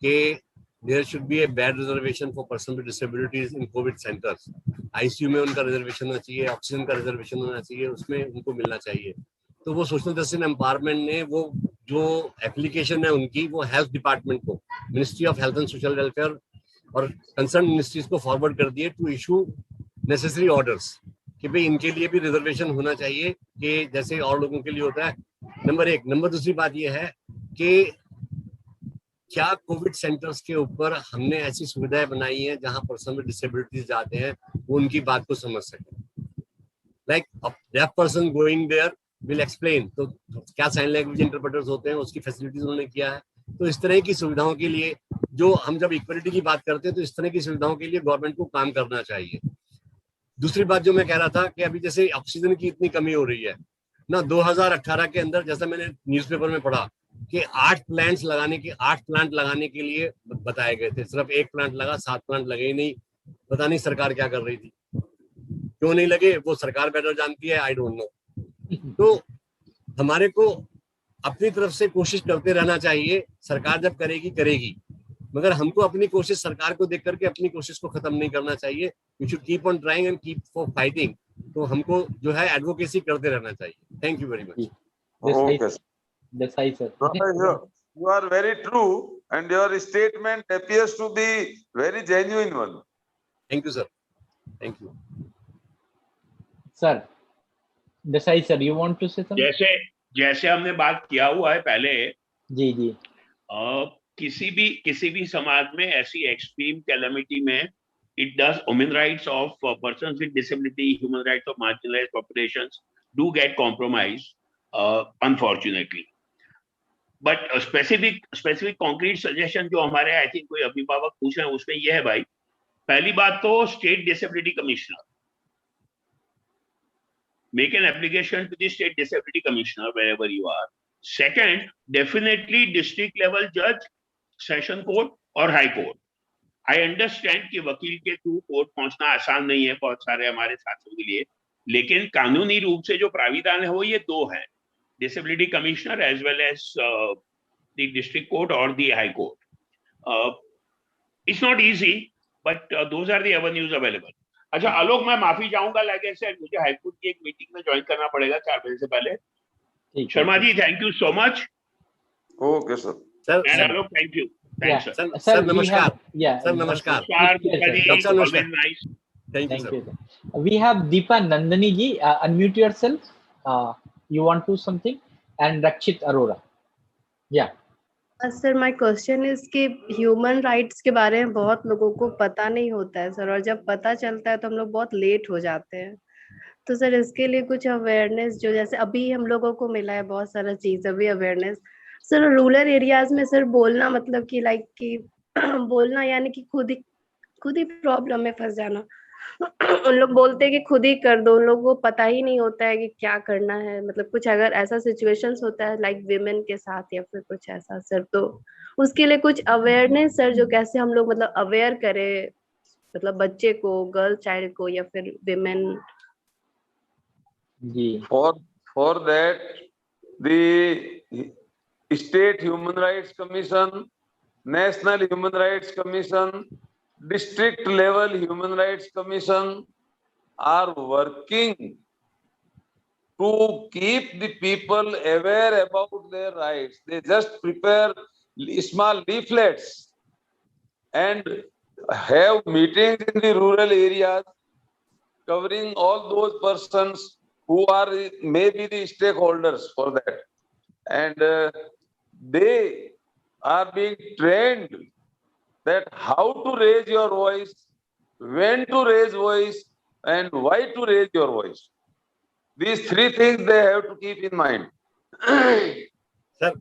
कि there should be a bed reservation for person with disabilities in COVID centres. ICU में उनका रिजर्वेशन होना चाहिए, ऑक्सीजन का रिजर्वेशन होना चाहिए, उसमें उनको मिलना चाहिए. तो वो सोशल जस्टिस एम्पावरमेंट ने वो जो एप्लीकेशन है उनकी, वो हेल्थ डिपार्टमेंट को, ministry of health and social welfare और कंसर्न मिनिस्ट्रीज को फॉरवर्ड कर दिए टू इशू नेसेसरी ऑर्डर्स कि भाई इनके लिए भी रिजर्वेशन होना चाहिए कि जैसे और लोगों के लिए होता है. नंबर एक. नंबर दूसरी बात यह है कि क्या कोविड सेंटर्स के ऊपर हमने ऐसी सुविधाएं बनाई हैं जहां पर्सन विद डिसेबिलिटीज जाते हैं वो उनकी बात को समझ सकें. Like deaf person going there will explain. तो क्या साइन लैंग्वेज इंटरप्रेटर्स होते हैं, उसकी फैसिलिटीज उन्होंने किया है. तो इस तरह की सुविधाओं के लिए, जो हम जब इक्वलिटी की बात करते हैं, तो इस तरह की सुविधाओं के लिए गवर्नमेंट को काम करना चाहिए. दूसरी बात जो मैं कह रहा था कि अभी जैसे ऑक्सीजन की इतनी कमी हो रही है ना, 2018 के अंदर जैसा मैंने न्यूज़पेपर में पढ़ा कि 8 प्लांट लगाने के लिए बताए गए थे. सिर्फ एक प्लांट लगा, 7 प्लांट लगे ही नहीं. पता नहीं सरकार क्या कर रही थी, क्यों नहीं लगे वो सरकार बेटर जानती है, आई डोंट नो. तो हमारे को अपनी तरफ से कोशिश करते रहना चाहिए. सरकार जब करेगी, मगर हमको अपनी कोशिश सरकार को देख करके अपनी कोशिश को खत्म नहीं करना चाहिए. We should keep on trying and keep for fighting. तो हमको जो है एडवोकेसी करते रहना चाहिए. Thank you very much. Okay. You are very true and your statement appears to be very genuine one. Thank you, sir. Thank you sir. Desai sir, you want to say something? जैसे हमने बात किया हुआ है पहले, जी जी। किसी भी समाज में ऐसी एक्सट्रीम कैलेमिटी में it does human rights of persons with disability, human rights of marginalized populations do get compromised, unfortunately. But specific concrete suggestion जो हमारे आई थिंक कोई अभिभावक पूछ रहे हैं उसमें यह है भाई, पहली बात तो state disability commissioner, make an application to the state disability commissioner wherever you are. Second, definitely district level judge, session court और high court. I understand कि वकील के थ्रू कोर्ट पहुंचना आसान नहीं है बहुत सारे हमारे साथियों के लिए, लेकिन कानूनी रूप से जो प्राविधान है वो ये दो है, disability commissioner as well as the district court और the high court. It's not easy but those are the avenues available. अच्छा आलोक, मैं माफी चाहूंगा, लाइक से मुझे हाईकोर्ट की एक मीटिंग में ज्वाइन करना पड़ेगा 4 बजे से पहले. Sharma ji, thank you so much. Okay sir. And Alok, thank you. Thanks, Yeah. sir. Sir नमस्कार. Yeah. सर नमस्कार. Namaskar. Always nice. Thank you Thank sir. you. We have Deepa Nandani ji. Unmute yourself. You want to something? And Rakshit Arora. Yeah. Sir my question is कि human rights के बारे में बहुत लोगों को पता नहीं होता है सर, और जब पता चलता है तो हम लोग बहुत लेट हो जाते हैं. तो सर इसके लिए कुछ अवेयरनेस, जो जैसे अभी हम लोगों को मिला है बहुत सारा चीज, अभी अवेयरनेस सर रूरल एरियाज में सर बोलना, मतलब कि लाइक कि बोलना यानी कि खुद ही प्रॉब्लम में फंस जाना. उन लोग बोलते हैं कि खुद ही कर दो, उन लोगों को पता ही नहीं होता है कि क्या करना है. मतलब कुछ अगर ऐसा सिचुएशंस होता है लाइक विमेन के साथ या फिर कुछ ऐसा सर, तो उसके लिए कुछ अवेयरनेस सर, जो कैसे हम लोग मतलब अवेयर करें, मतलब बच्चे को, गर्ल चाइल्ड को या फिर विमेन. जी. For that, the State Human Rights Commission, National Human Rights Commission, District Level Human Rights Commission are working to keep the people aware about their rights. They just prepare small leaflets and have meetings in the rural areas covering all those persons who are maybe the stakeholders for that. And they are being trained that how to raise your voice, when to raise voice, and why to raise your voice. These 3 things they have to keep in mind. Sir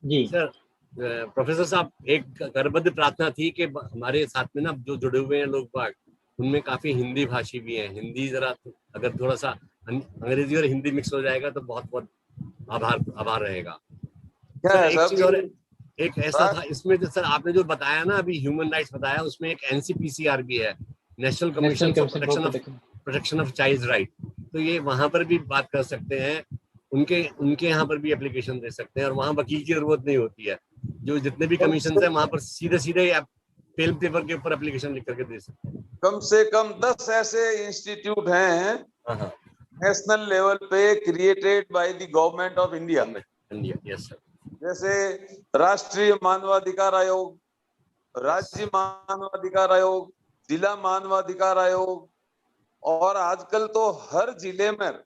जी. Sir professor साहब, एक करबद्ध प्रार्थना थी कि हमारे साथ में ना जो जुड़े हुए हैं लोग बाग, उनमें काफी हिंदी भाषी भी हैं. हिंदी जरा अगर थोड़ा सा अंग्रेजी और हिंदी मिक्स हो जाएगा तो बहुत बहुत आभार रहेगा. सर एक चीज और एक ऐसा था इसमें, जो सर आपने जो बताया ना अभी ह्यूमन राइट्स बताया, उसमें एक NCPCR भी है, national commission for protection of child right. तो ये वहां पर भी बात कर सकते हैं, उनके यहाँ पर भी एप्लीकेशन दे सकते हैं, और वहाँ वकील की जरूरत नहीं होती है. जो जितने भी कमीशन है वहां पर सीधे पेल पेपर के ऊपर एप्लीकेशन लिख करके दे सकते हैं. कम से कम 10 ऐसे इंस्टीट्यूट हैं नेशनल लेवल पे created by the government of India. Yes sir. जैसे राष्ट्रीय मानवाधिकार आयोग, राज्य मानवाधिकार आयोग, जिला मानवाधिकार आयोग, और आजकल तो हर जिले में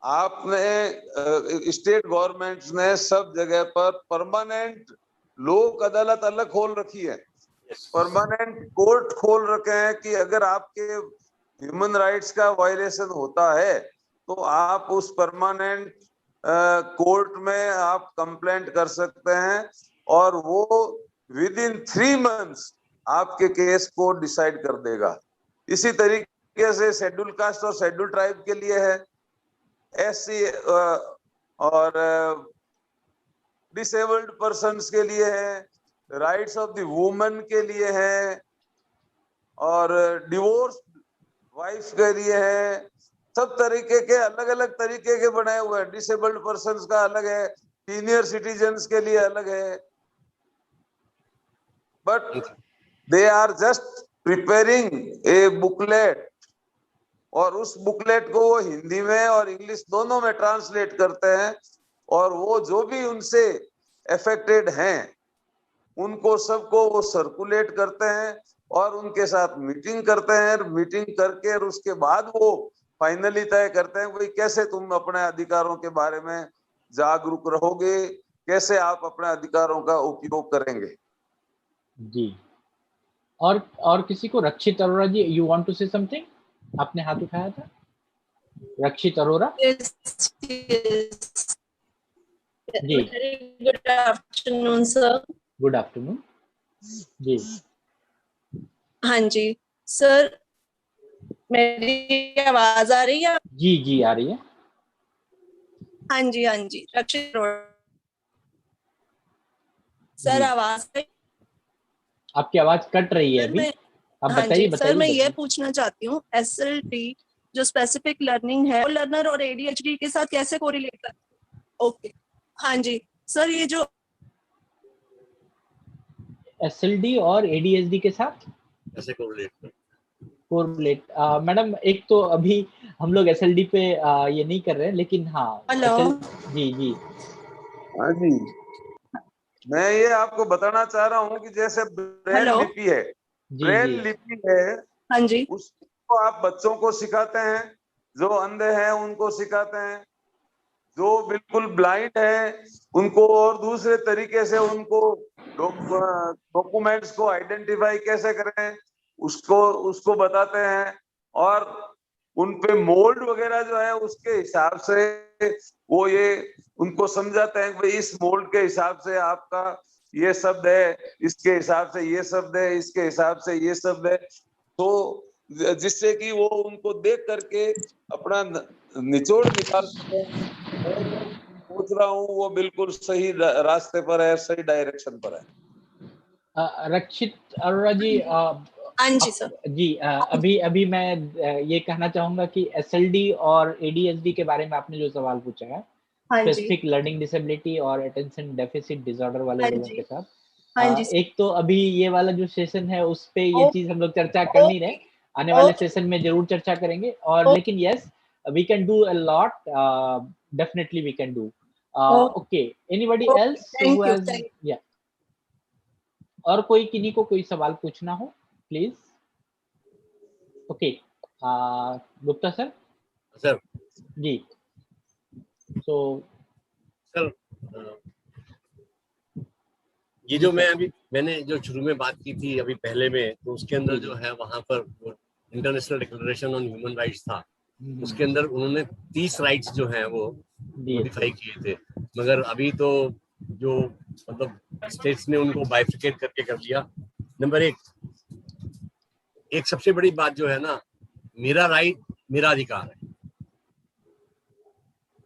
आपने स्टेट गवर्नमेंट्स ने सब जगह पर परमानेंट लोक अदालत अलग खोल रखी है, परमानेंट कोर्ट खोल रखे हैं कि अगर आपके ह्यूमन राइट्स का वायलेशन होता है तो आप उस परमानेंट कोर्ट में आप कंप्लेंट कर सकते हैं, और वो विद इन 3 मंथ्स आपके केस को डिसाइड कर देगा. इसी तरीके से शेड्यूल कास्ट और शेड्यूल ट्राइब के लिए है, SC और डिसेबल्ड पर्सन्स के लिए है, राइट्स ऑफ द वुमेन के लिए है, और डिवोर्स वाइफ के लिए है. सब तरीके के अलग अलग तरीके के बनाए हुए हैं. डिसेबल्ड पर्सन्स का अलग है, सीनियर सिटीजन्स के लिए अलग है. But they are just preparing a booklet, और उस बुकलेट को वो हिंदी में और इंग्लिश दोनों में ट्रांसलेट करते हैं, और वो जो भी उनसे अफेक्टेड हैं उनको सबको वो सर्कुलेट करते हैं. और उनके साथ मीटिंग करते हैं, मीटिंग करके और उसके बाद वो फाइनली तय करते हैं भाई कैसे तुम अपने अधिकारों के बारे में जागरूक रहोगे, कैसे आप अपने अधिकारों का उपयोग करेंगे। जी, और किसी को, Rakshit Arora ji, you want to say something? आपने हाथ उठाया था, रक्षित अरोड़ा। Yes, जी, good afternoon, sir. Good afternoon जी। हाँ जी सर, मेरी आवाज आ रही है? जी जी आ रही है। हाँ जी रक्षित सर, आवाज आपकी आवाज कट रही है अभी, आप बताइए। सर मैं ये पूछना चाहती हूँ, SLT जो स्पेसिफिक लर्निंग है, लर्नर और ADHD के साथ कैसे कोरिलेट करते हैं? ओके, हाँ जी सर, ये जो SLD और ADHD के साथ कैसे कोरिलेट? मैडम, एक तो अभी हम लोग SLD पे ये नहीं कर रहे हैं, लेकिन हाँ जी जी हाँ जी, मैं ये आपको बताना चाह रहा हूँ कि जैसे ब्रेल लिपि है, ब्रेल लिपि है, हाँ जी, उसको आप बच्चों को सिखाते हैं, जो अंधे हैं उनको सिखाते हैं, जो बिल्कुल ब्लाइंड है उनको, और दूसरे तरीके से उनको डॉक्यूमेंट्स को आइडेंटिफाई कैसे करें उसको बताते हैं, और उन पे मोल्ड वगैरह जो है उसके हिसाब से वो ये उनको समझाते हैं कि इस मोल्ड के हिसाब से आपका ये शब्द है, इसके हिसाब से ये शब्द है, इसके हिसाब से ये शब्द है, तो जिससे कि वो उनको देख करके अपना निचोड़ निकाल सकते हैं। सोच रहा हूँ वो बिल्कुल सही रास्ते पर है, सही डायरेक्शन पर है। रक्षित अरोड़ा जी, हाँ जी सर जी, अभी मैं ये कहना चाहूंगा कि SLD और ADHD के बारे में आपने जो सवाल पूछा है, स्पेसिफिक लर्निंग डिसेबिलिटी और अटेंशन डेफिसिट डिसऑर्डर वाले लोगों के साथ, एक तो अभी ये वाला जो सेशन है उस पे ये चीज हम लोग चर्चा कर नहीं रहे, आने वाले सेशन में जरूर चर्चा करेंगे। और लेकिन yes, we can do a lot, definitely we can do. Okay, anybody else who has, या और कोई किन्हीं को कोई सवाल पूछना हो please? Okay, Gupta sir. Sir जी, तो सर ये जो मैंने जो शुरू में बात की थी अभी पहले में, तो उसके अंदर जो है वहां पर international declaration on human rights था, उसके अंदर उन्होंने 30 राइट्स जो हैं वो मॉडिफाई किए थे, मगर अभी तो जो मतलब स्टेट्स ने उनको बाइफिकेट करके कर दिया। नंबर एक सबसे बड़ी बात जो है ना, मेरा राइट मेरा अधिकार है,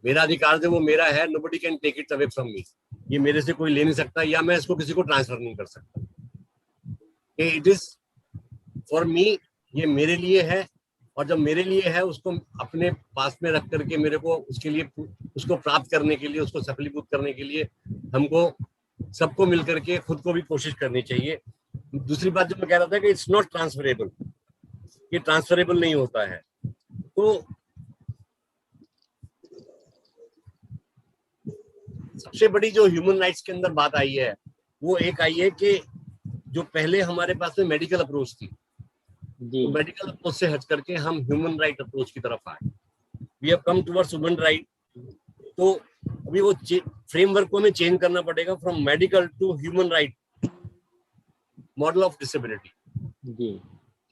मेरा अधिकार जो वो मेरा है, nobody can take it away from me, ये मेरे से कोई ले नहीं सकता, या मैं इसको किसी को ट्रांसफर नहीं कर सकता। इट इज फॉर मी, ये मेरे लिए है, और जब मेरे लिए है उसको अपने पास में रख करके मेरे को उसके लिए, उसको प्राप्त करने के लिए, उसको सफलीभूत करने के लिए हमको सबको मिलकर के खुद को भी कोशिश करनी चाहिए। दूसरी बात जो मैं कह रहा था कि इट्स नॉट ट्रांसफरेबल, ये ट्रांसफरेबल नहीं होता है। तो सबसे बड़ी जो ह्यूमन राइट्स के अंदर बात आई है वो एक आई है कि जो पहले हमारे पास में मेडिकल अप्रोच थी, तो मेडिकल अप्रोच से हट करके हम ह्यूमन राइट अप्रोच की तरफ आए, we have come towards human right. तो अभी वो फ्रेमवर्क को हमें चेंज करना पड़ेगा from medical to human right model of disability.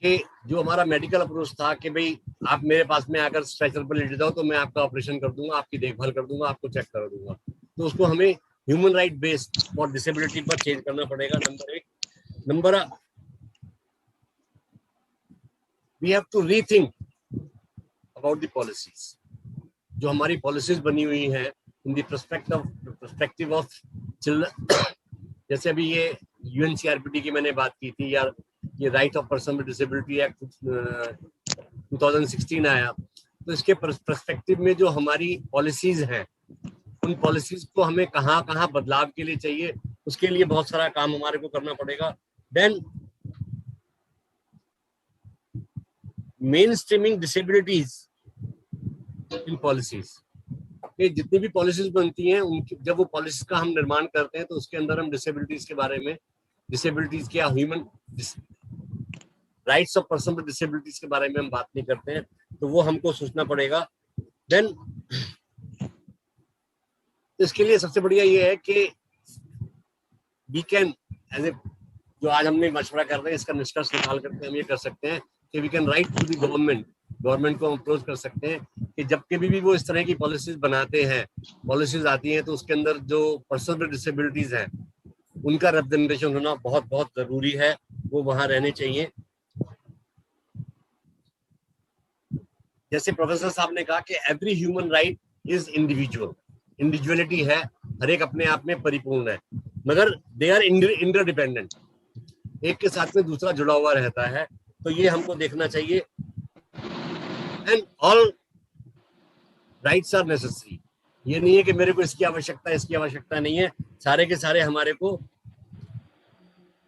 कि जो हमारा मेडिकल अप्रोच था कि भाई आप मेरे पास में आकर स्ट्रेचर पर लेट जाओ तो मैं आपका ऑपरेशन कर दूंगा, आपकी देखभाल कर दूंगा, आपको चेक कर दूंगा, तो उसको हमें human right based for disability पर चेंज करना पड़ेगा। नंबर एक। Number we have to rethink about the policies, जो हमारी पॉलिसीज बनी हुई हैं in the perspective of children. जैसे अभी ये UNCRPD की मैंने बात की थी, या ये right of person with disability act 2016 आया, तो इसके पर्सपेक्टिव में जो हमारी पॉलिसीज हैं, उन पॉलिसीज को हमें कहाँ कहाँ बदलाव के लिए चाहिए, उसके लिए बहुत सारा काम हमारे को करना पड़ेगा। देन मेन स्ट्रीमिंग डिसेबिलिटीज इन पॉलिसीज, जितनी भी पॉलिसीज बनती हैं उनकी जब वो पॉलिसीज का हम निर्माण करते हैं तो उसके अंदर हम डिसेबिलिटीज के बारे में, डिसेबिलिटीज क्या, human rights of person with disabilities के बारे में हम बात नहीं करते हैं, तो वो हमको सोचना पड़ेगा। देन इसके लिए सबसे बढ़िया ये है कि वी कैन एज ए, जो आज हमने मशवरा कर रहे हैं, इसका निष्कर्ष निकाल करके हम ये कर सकते हैं कि we can write to the government को हम अप्रोच कर सकते हैं कि जब कभी भी वो इस तरह की पॉलिसीज बनाते हैं, पॉलिसीज आती हैं, तो उसके अंदर जो पर्सन विद डिसेबिलिटीज हैं उनका रिप्रेजेंटेशन होना बहुत बहुत जरूरी है, वो वहां रहने चाहिए। जैसे प्रोफेसर साहब ने कहा कि every human right is individual, individuality है, हर एक अपने आप में परिपूर्ण है, मगर दे आर इंटरडिपेंडेंट, एक के साथ में दूसरा जुड़ा हुआ रहता है। तो ये हमको देखना चाहिए। And all rights are necessary, ये नहीं है कि मेरे को इसकी आवश्यकता है, इसकी आवश्यकता नहीं है, सारे के सारे हमारे को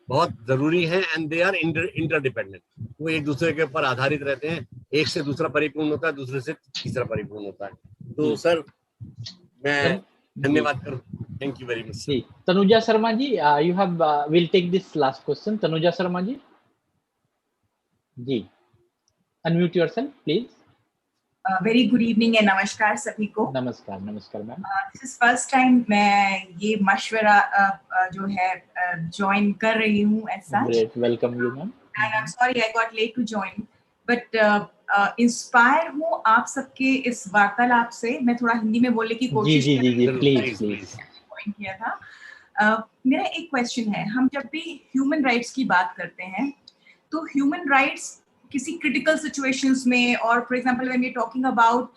बहुत जरूरी है। एंड दे आर इंटरडिपेंडेंट, वो एक दूसरे के ऊपर आधारित रहते हैं, एक से दूसरा परिपूर्ण होता है, दूसरे से तीसरा परिपूर्ण होता है। तो सर मैं धन्यवाद करूं, thank you very much. Tanuja Sharma ji, you have will take this last question. Tanuja Sharma ji, जी unmute yourself please. Very good evening and नमस्कार सभी को। नमस्कार, नमस्कार ma'am. This is first time मैं ये मशवरा जो है ज्वाइन कर रही हूँ ऐसा। Great, welcome you ma'am. And I am sorry I got late to join, but inspire हूँ आप सबके इस वार्तालाप से। मैं थोड़ा हिंदी में बोलने की कोशिश जी प्लीज प्लीज पॉइंट किया था। मेरा एक क्वेश्चन है, हम जब भी ह्यूमन राइट्स की बात करते हैं तो ह्यूमन राइट्स किसी क्रिटिकल सिचुएशंस में, और for example when we are talking about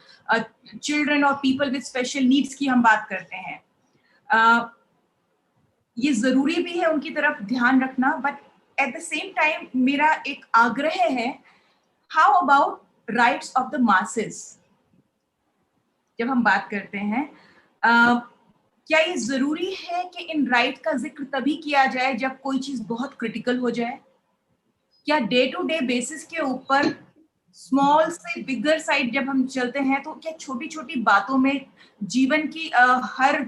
children और पीपल विद स्पेशल नीड्स की हम बात करते हैं, ये जरूरी भी है उनकी तरफ ध्यान रखना, but at the same time मेरा एक आग्रह है, how about rights of the masses. जब हम बात करते हैं क्या ये जरूरी है कि इन राइट का जिक्र तभी किया जाए जब कोई चीज बहुत क्रिटिकल हो जाए? क्या डे टू डे बेसिस के ऊपर स्मॉल से बिगर साइड जब हम चलते हैं तो क्या छोटी छोटी बातों में जीवन की हर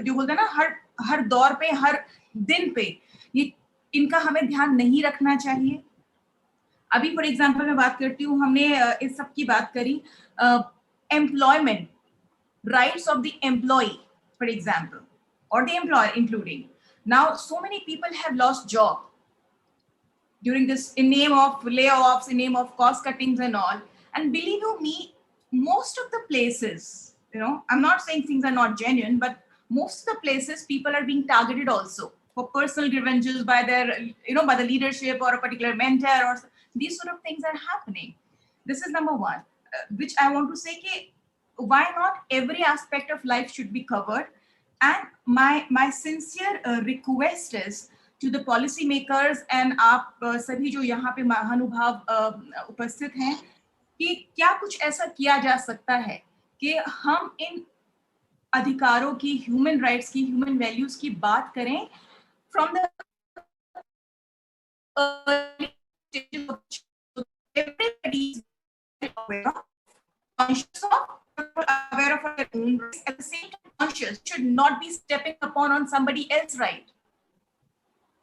जो बोलते हैं ना हर दौर पे, हर दिन पे ये इनका हमें ध्यान नहीं रखना चाहिए? अभी फॉर एग्जांपल मैं बात करती हूँ, हमने इस सब की बात करी, employment, rights of the employee for example, और the employer including. Now so many people have lost job during this, in name of layoffs, in name of cost cuttings and all. And believe you me, most of the places, you know, I'm not saying things are not genuine, but most of the places people are being targeted also for personal grievances by their, you know, by the leadership or a particular mentor, or these sort of things are happening. This is number one, which I want to say कि why not every aspect of life should be covered. And my sincere request is to the policy makers and आप सभी जो यहाँ पे महानुभाव उपस्थित हैं, कि क्या कुछ ऐसा किया जा सकता है कि हम इन अधिकारों की, ह्यूमन राइट्स की, ह्यूमन वैल्यूज की बात करें from the conscious of, aware of their own rights, at the same time conscious, should not be stepping on somebody else's right.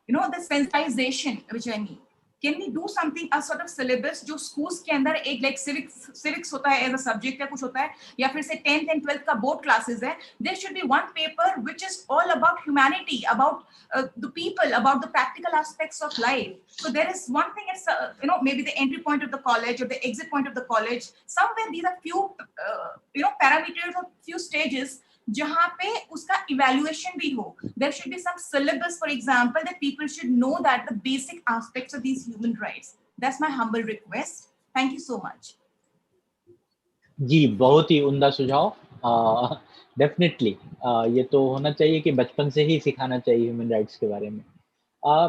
You know, the sensitization which I mean, can we do something, a sort of syllabus जो schools के अंदर एक like civics होता है as a subject या कुछ होता है, या फिर से 10th and 12th का board classes है, there should be one paper which is all about humanity, about the people, about the practical aspects of life. So there is one thing, it's you know, maybe the entry point of the college or the exit point of the college, somewhere these are few you know, parameters or few stages जहाँ पे उसका evaluation भी हो. There should be some syllabus, for example, that people should know that the basic aspects of these human rights. That's my humble request. Thank you so much. जी, बहुत ही उम्दा सुझाव। Definitely ये तो होना चाहिए कि बचपन से ही सिखाना चाहिए ह्यूमन राइट्स के बारे में।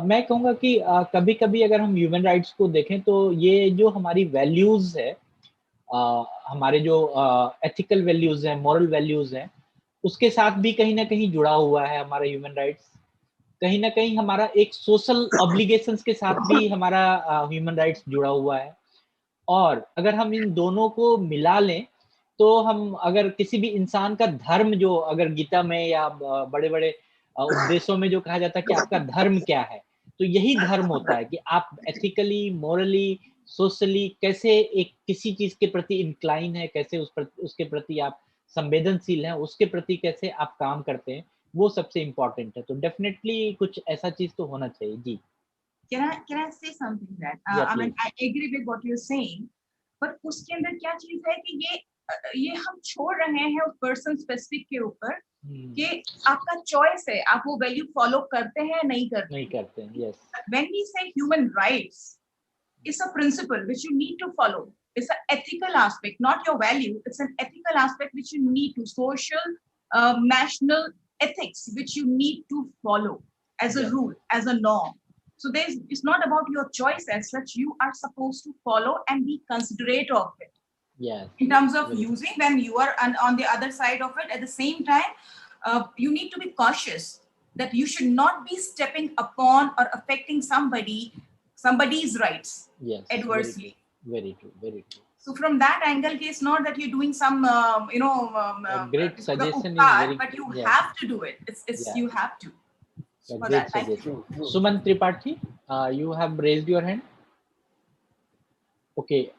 मैं कहूँगा कि कभी-कभी अगर हम ह्यूमन राइट्स को देखें तो ये जो हमारी वैल्यूज है, हमारे जो एथिकल वैल्यूज हैं, मॉरल वैल्यूज हैं, उसके साथ भी कहीं ना कहीं जुड़ा हुआ है हमारा ह्यूमन राइट्स। कहीं ना कहीं हमारा एक सोशल ऑब्लिगेशंस के साथ भी हमारा ह्यूमन राइट्स जुड़ा हुआ है। और अगर हम इन दोनों को मिला लें तो हम, अगर किसी भी इंसान का धर्म, जो अगर गीता में या बड़े बड़े उपदेशों में जो कहा जाता है कि आपका धर्म क्या है, तो यही धर्म होता है कि आप एथिकली, मोरली, सोशली कैसे एक किसी चीज के प्रति इंक्लाइन है, कैसे उसके प्रति आप संवेदनशील हैं, उसके प्रति कैसे आप काम करते हैं, वो सबसे इम्पोर्टेंट है। तो डेफिनेटली कुछ ऐसा चीज तो होना चाहिए जी। Can I say something that Yeah, I mean I agree with what you're saying, but उसके अंदर क्या चीज है कि ये हम छोड़ रहे हैं उस पर्सन स्पेसिफिक के ऊपर कि आपका चॉइस है, आप वो वैल्यू फॉलो करते हैं नहीं करते हैं। Yes. When we say human rights, it's a principle which you need to follow. It's an ethical aspect, not your value. It's an ethical aspect which you need to, social, national ethics which you need to follow as a rule, as a norm. So it's not about your choice as such. You are supposed to follow and be considerate of it. Yes. In terms of using, when you are on the other side of it, at the same time, you need to be cautious that you should not be stepping upon or affecting somebody's rights adversely. Very true. Very true. So from that angle, it's not that you're doing some, great suggestion, but you have to do it. You have to. Great suggestion. Suman Tripathi, you have raised your hand. Okay.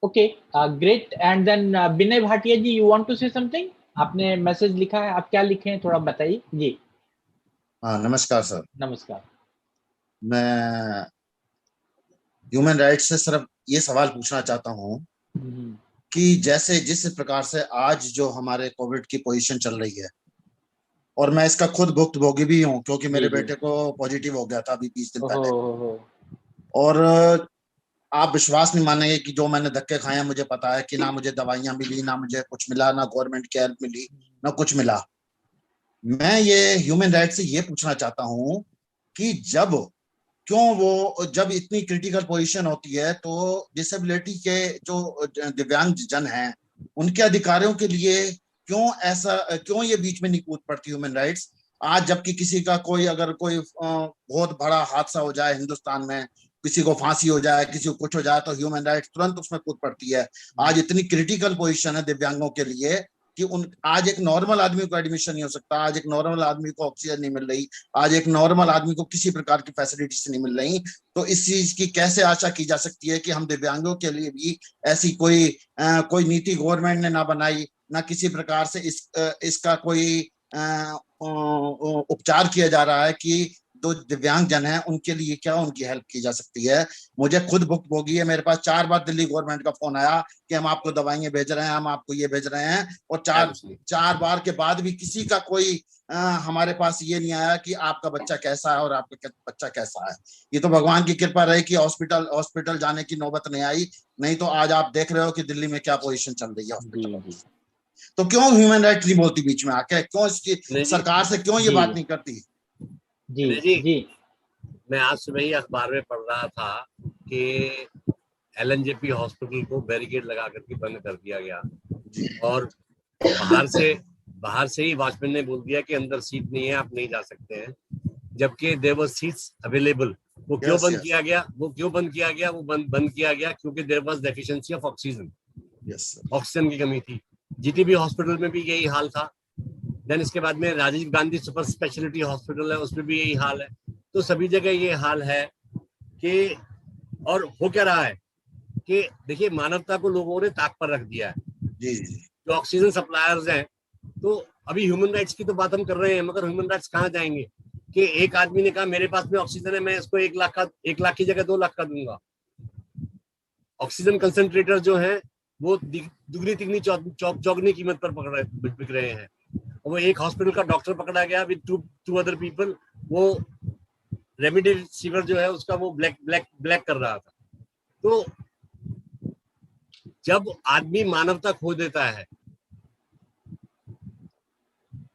Okay. Great. And then Binay Bhatia ji, you want to say something? आपने message लिखा है, आप क्या लिखे हैं थोड़ा बताइए जी। नमस्कार सर। नमस्कार। मैं ह्यूमन राइट्स से सिर्फ ये सवाल पूछना चाहता हूँ कि जैसे जिस प्रकार से आज जो हमारे कोविड की पोजीशन चल रही है, और मैं इसका खुद भुक्तभोगी भी हूँ क्योंकि मेरे बेटे को पॉजिटिव हो गया था अभी 20 दिन पहले, और आप विश्वास नहीं मानेंगे कि जो मैंने धक्के खाए हैं, मुझे पता है कि ना मुझे दवाइयां मिली, ना मुझे कुछ मिला, ना गवर्नमेंट की हेल्प मिली, ना कुछ मिला। मैं ये ह्यूमन राइट्स से ये पूछना चाहता हूँ कि जब इतनी क्रिटिकल पोजीशन होती है तो डिसेबिलिटी के जो दिव्यांग जन हैं उनके अधिकारों के लिए क्यों ये बीच में नहीं कूद पड़ती ह्यूमन राइट्स आज, जबकि किसी का अगर कोई बहुत बड़ा हादसा हो जाए हिंदुस्तान में, किसी को फांसी हो जाए, किसी को कुछ हो जाए, तो ह्यूमन राइट्स तुरंत उसमें कूद पड़ती है। आज इतनी क्रिटिकल पोजीशन है दिव्यांगों के लिए कि आज एक नॉर्मल आदमी को एडमिशन नहीं हो सकता, आज एक नॉर्मल आदमी को ऑक्सीजन नहीं मिल रही, आज एक नॉर्मल आदमी को किसी प्रकार की फैसिलिटीज नहीं मिल रही। तो इस चीज की कैसे आशा की जा सकती है कि हम दिव्यांगों के लिए भी ऐसी कोई नीति गवर्नमेंट ने ना बनाई, ना किसी प्रकार से इसका कोई उपचार किया जा रहा है कि जो दिव्यांग जन हैं उनके लिए क्या उनकी हेल्प की जा सकती है। मुझे खुद भुक्तभोगी है, मेरे पास 4 बार दिल्ली गवर्नमेंट का फोन आया कि हम आपको दवाइयां भेज रहे हैं, हम आपको ये भेज रहे हैं, और 4 बार के बाद भी किसी का कोई हमारे पास ये नहीं आया कि आपका बच्चा कैसा है और आपका बच्चा कैसा है। ये तो भगवान की कृपा रही कि हॉस्पिटल जाने की नौबत नहीं आई, नहीं तो आज आप देख रहे हो कि दिल्ली में क्या पोजीशन चल रही है हॉस्पिटल। तो क्यों ह्यूमन राइट नहीं बोलती बीच में आके, क्यों इसकी सरकार से क्यों ये बात नहीं करती? जी, मैं आज सुबह ही अखबार में पढ़ रहा था कि LNJP हॉस्पिटल को बैरिकेड लगा करके बंद कर दिया गया, और बाहर से ही वॉचमैन ने बोल दिया कि अंदर सीट नहीं है, आप नहीं जा सकते हैं, जबकि देयर वर सीट्स अवेलेबल। वो क्यों बंद किया गया? वो बंद किया गया क्योंकि there was deficiency of oxygen. Oxygen की कमी थी। GTB हॉस्पिटल में भी यही हाल था। देन इसके बाद में Rajiv Gandhi super speciality hospital है, उसमें भी यही हाल है। तो सभी जगह ये हाल है कि, और हो क्या रहा है कि देखिए मानवता को लोगों ने ताक पर रख दिया है। जो ऑक्सीजन सप्लायर्स हैं, तो अभी ह्यूमन राइट्स की तो बात हम कर रहे हैं, मगर ह्यूमन राइट्स कहाँ जाएंगे कि एक आदमी ने कहा मेरे पास में ऑक्सीजन है, मैं इसको 1 लाख की जगह 2 लाख का दूंगा। ऑक्सीजन कंसंट्रेटर जो है वो दुगनी तिगनी चौगनी कीमत पर बिक रहे हैं। वो एक हॉस्पिटल का डॉक्टर पकड़ा गया विद टू अदर पीपल, वो रेमडेसिविर जो है उसका वो ब्लैक कर रहा था। तो जब आदमी मानवता खो देता है,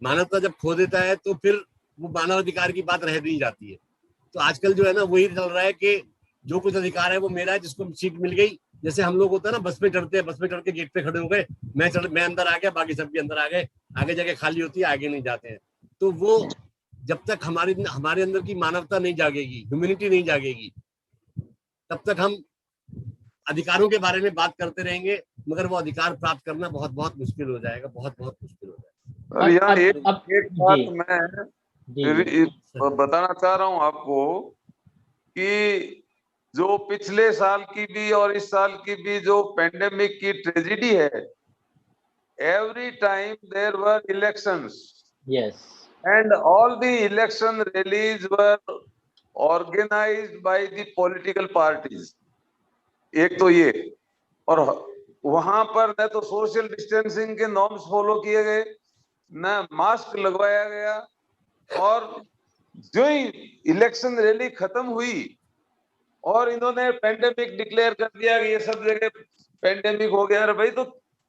जब खो देता है तो फिर वो मानवाधिकार की बात रह नहीं जाती है। तो आजकल जो है ना वही चल रहा है कि जो कुछ अधिकार है वो मेरा है, जिसको सीट मिल गई। जैसे हम लोग होता है ना, बस में चढ़ के गेट पे खड़े हो गए, मैं अंदर आ गया, बाकी सब भी अंदर आ गए, आगे जगह खाली होती है, आगे नहीं जाते हैं। तो वो जब तक हमारे अंदर की मानवता नहीं जागेगी, ह्यूमैनिटी नहीं जागेगी, तब तक हम अधिकारों के बारे में बात करते रहेंगे, मगर वो अधिकार प्राप्त करना बहुत बहुत मुश्किल हो जाएगा, बहुत बहुत मुश्किल हो जाएगा। यहाँ एक बात मैं बताना चाह रहा हूं आपको कि जो पिछले साल की भी और इस साल की भी जो पेंडेमिक की ट्रेजेडी है, every time there were elections. Yes. And all the election rallies were organized by the political parties. एक तो ये, और वहां पर न तो सोशल डिस्टेंसिंग के नॉर्म्स फॉलो किए गए, न मास्क लगवाया गया, और जो ही इलेक्शन रैली खत्म हुई और इन्होंने पेंडेमिक डिक्लेयर कर दिया कि ये सब जगह पेंडेमिक हो गया। अरे भाई, तो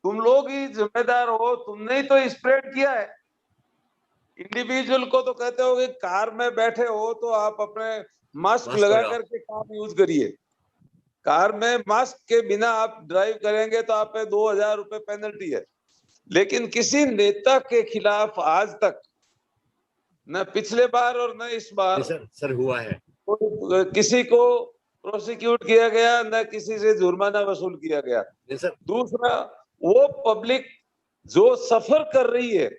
तुम लोग ही जिम्मेदार हो, तुमने ही तो स्प्रेड किया है। इंडिविजुअल को तो कहते हो कि कार में बैठे हो तो आप अपने मास्क लगा करके कार यूज करिए। कार में मास्क के बिना आप ड्राइव करेंगे तो आप पे 2000 रुपए पेनल्टी है। लेकिन किसी नेता के खिलाफ आज तक न पिछले बार और न इस बार सर हुआ है, किसी को प्रोसिक्यूट किया गया, न किसी से जुर्माना वसूल किया गया। दूसरा, वो पब्लिक जो सफर कर रही है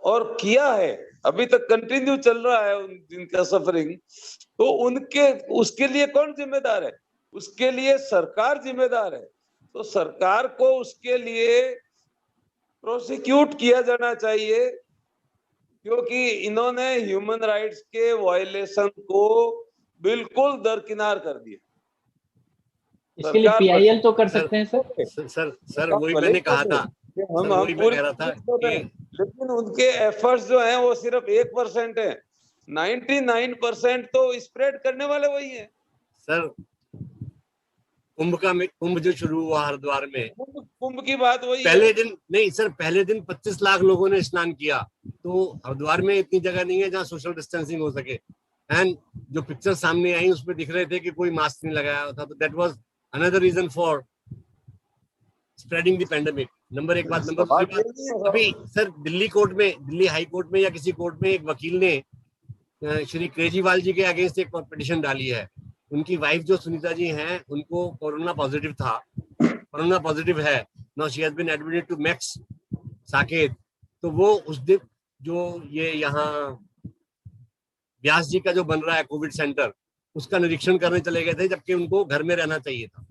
और किया है, अभी तक कंटिन्यू चल रहा है जिनका सफरिंग, तो उनके उसके लिए कौन जिम्मेदार है? उसके लिए सरकार जिम्मेदार है। तो सरकार को उसके लिए प्रोसिक्यूट किया जाना चाहिए, क्योंकि इन्होंने ह्यूमन राइट्स के वायलेशन को बिल्कुल दरकिनार कर दिया। इसके लिए पीआईएल तो कर सकते हैं सर वही मैंने कहा था, हम पूरी कह रहा था कि लेकिन उनके एफर्ट्स जो हैं वो सिर्फ 1% है, 99% तो स्प्रेड करने वाले वही हैं। सर कुंभ जो शुरू हुआ हरिद्वार में, कुंभ की बात वही पहले दिन नहीं सर, पहले दिन 25 लाख लोगों ने स्नान किया। तो हरिद्वार में इतनी जगह नहीं है जहाँ सोशल डिस्टेंसिंग हो सके। एंड जो पिक्चर सामने आई उसमें दिख रहे थे कि कोई मास्क नहीं लगाया था। तो that was another reason for spreading the pandemic. Number एक बात। नंबर दूसरी बात, अभी सर दिल्ली कोर्ट में, दिल्ली हाई कोर्ट में या किसी कोर्ट में एक वकील ने श्री केजरीवाल जी के अगेंस्ट एक पिटीशन डाली है। उनकी वाइफ जो सुनीता जी हैं, उनको कोरोना पॉजिटिव था, कोरोना पॉजिटिव है। Now she has been admitted to Max Saket. तो वो उस दिन जो ये यहाँ व्यास जी का जो बन रहा है कोविड सेंटर, उसका निरीक्षण करने चले गए थे, जबकि उनको घर में रहना चाहिए था।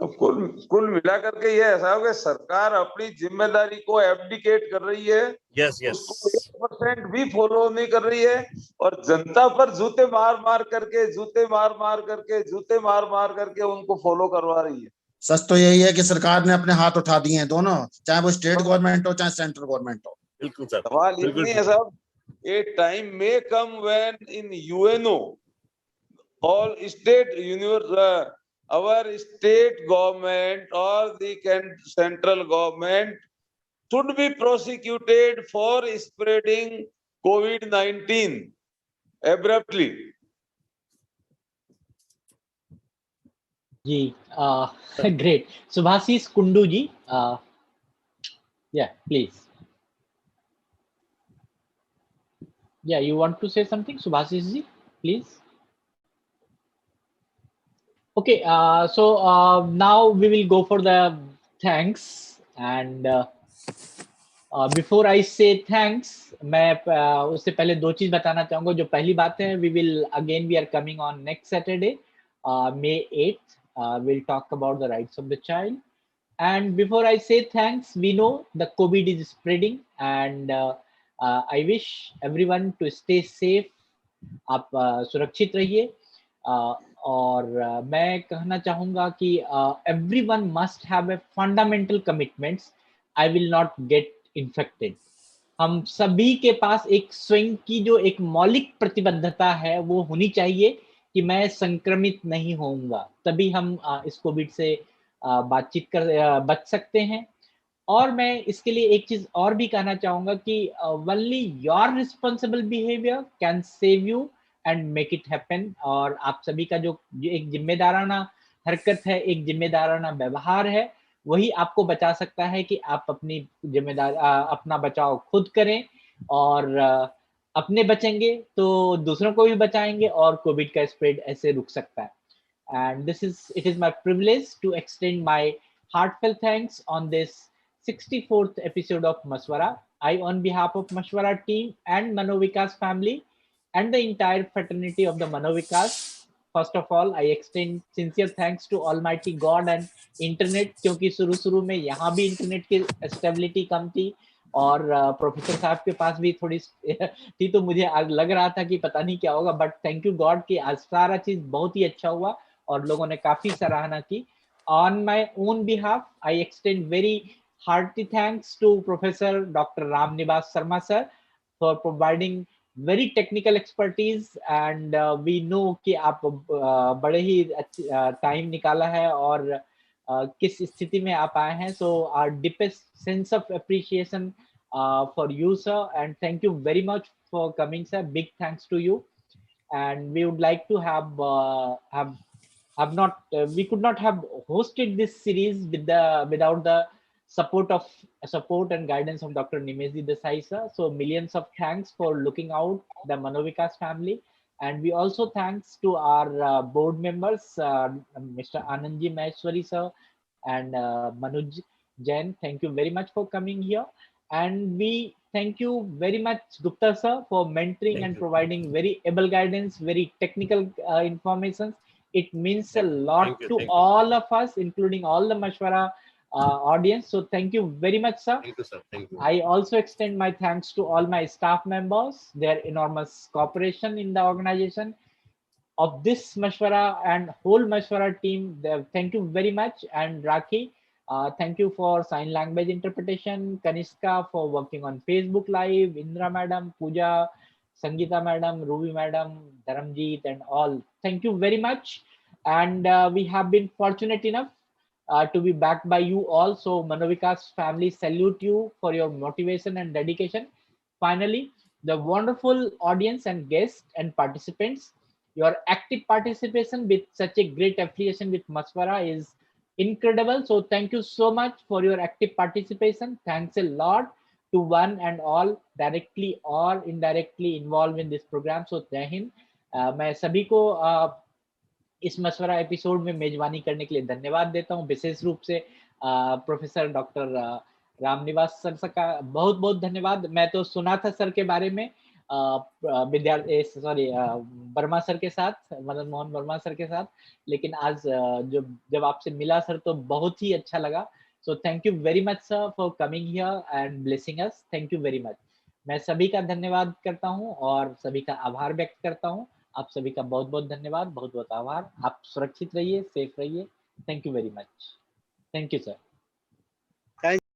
कुल मिलाकर के ये ऐसा हो कि सरकार अपनी जिम्मेदारी को एब्डिकेट कर रही है। यस 1% भी फॉलो नहीं कर रही है, और जनता पर जूते मार मार करके उनको फॉलो करवा रही है। सच तो यही है कि सरकार ने अपने हाथ उठा दिए हैं दोनों, चाहे वो स्टेट गवर्नमेंट हो चाहे सेंट्रल गवर्नमेंट हो। बिल्कुल सर, सवाल इतनी है साहब, a time may come when in UNO all state our state government or the central government should be prosecuted for spreading COVID-19 abruptly. Ji, great. Subhasis Kundu ji, yeah, please. Yeah, you want to say something, Subhasis ji, please? Okay, so now we will go for the thanks, and before I say thanks, मैं उससे पहले दो चीज बताना चाहूंगा। जो पहली बात है, we are coming on next Saturday, May 8th. We'll talk about the rights of the child. And before I say thanks, we know the COVID is spreading, and I wish everyone to stay safe. आप सुरक्षित रहिए। और मैं कहना चाहूंगा कि everyone must have a fundamental commitments. I will not get infected. हम सभी के पास एक स्वयं की जो एक मौलिक प्रतिबद्धता है वो होनी चाहिए कि मैं संक्रमित नहीं होऊंगा, तभी हम इस कोविड से बातचीत कर बच सकते हैं। और मैं इसके लिए एक चीज और भी कहना चाहूंगा कि only your responsible behavior can save you and make it happen. और आप सभी का जो एक जिम्मेदाराना हरकत है, एक जिम्मेदाराना व्यवहार है, वही आपको बचा सकता है कि आप अपनी अपना बचाव खुद करें, और अपने बचेंगे तो दूसरों को भी बचाएंगे और कोविड का स्प्रेड ऐसे रुक सकता है। And it is my privilege to extend my heartfelt thanks on this 64th episode of Maswara. I, on behalf of Mashwara team and Manovikas family and the entire fraternity of the Manovikas, first of all, I extend sincere thanks to Almighty God and Internet, क्योंकि शुरू में यहाँ भी internet की stability कम थी और professor साहब के पास भी थोड़ी थी, तो मुझे लग रहा था कि पता नहीं क्या होगा, बट थैंक यू गॉड कि आज सारा चीज बहुत ही अच्छा हुआ और लोगों ने काफी सराहना की. On my own behalf, I extend very hearty thanks to Professor Dr. Ramnivas Sarma sir for providing very technical expertise, and we know कि आप बड़े ही टाइम निकाला है और किस स्थिति में आप आए हैं. So our deepest sense of appreciation for you, sir, and thank you very much for coming, sir. Big thanks to you. And we would like to have not we could not have hosted this series without the support and guidance of Dr. Nimezi Desai sir. So millions of thanks for looking out the Manovikas family. And we also thanks to our board members, Mr. Anandji Maheshwari sir and Manoj Jain. Thank you very much for coming here. And we thank you very much, Gupta sir, for mentoring and providing very able guidance, very technical information. It means a lot to all of us, including all the Mashwara audience. So thank you very much, sir. Thank you, sir. Thank you. I also extend my thanks to all my staff members, their enormous cooperation in the organization of this Mashwara and whole Mashwara team. Thank you very much. And Rakhi, thank you for sign language interpretation. Kanishka for working on Facebook Live. Indra madam, Pooja, Sangeeta madam, Ruby madam, Dharamjeet and all. Thank you very much. And we have been fortunate enough to be backed by you all. So Manovikas family salute you for your motivation and dedication. Finally, the wonderful audience and guests and participants, your active participation with such a great affiliation with Mashwara is incredible. So thank you so much for your active participation. Thanks a lot to one and all directly or indirectly involved in this program. So Jai Hind. मैं सभी को इस मशवरा episode में मेजबानी करने के लिए धन्यवाद देता हूं. विशेष रूप से प्रोफेसर डॉक्टर रामनिवास सर का बहुत बहुत धन्यवाद. मैं तो सुना था सर के बारे में वर्मा सर के साथ, मदन मोहन वर्मा सर के साथ, लेकिन आज जब आपसे मिला सर तो बहुत ही अच्छा लगा. So thank you very much sir for coming here and blessing us. Thank you very much. मैं सभी का धन्यवाद करता हूं और सभी का आभार व्यक्त करता हूं. आप सभी का बहुत बहुत धन्यवाद, बहुत बहुत आभार. आप सुरक्षित रहिए, सेफ रहिए. Thank you very much. Thank you sir.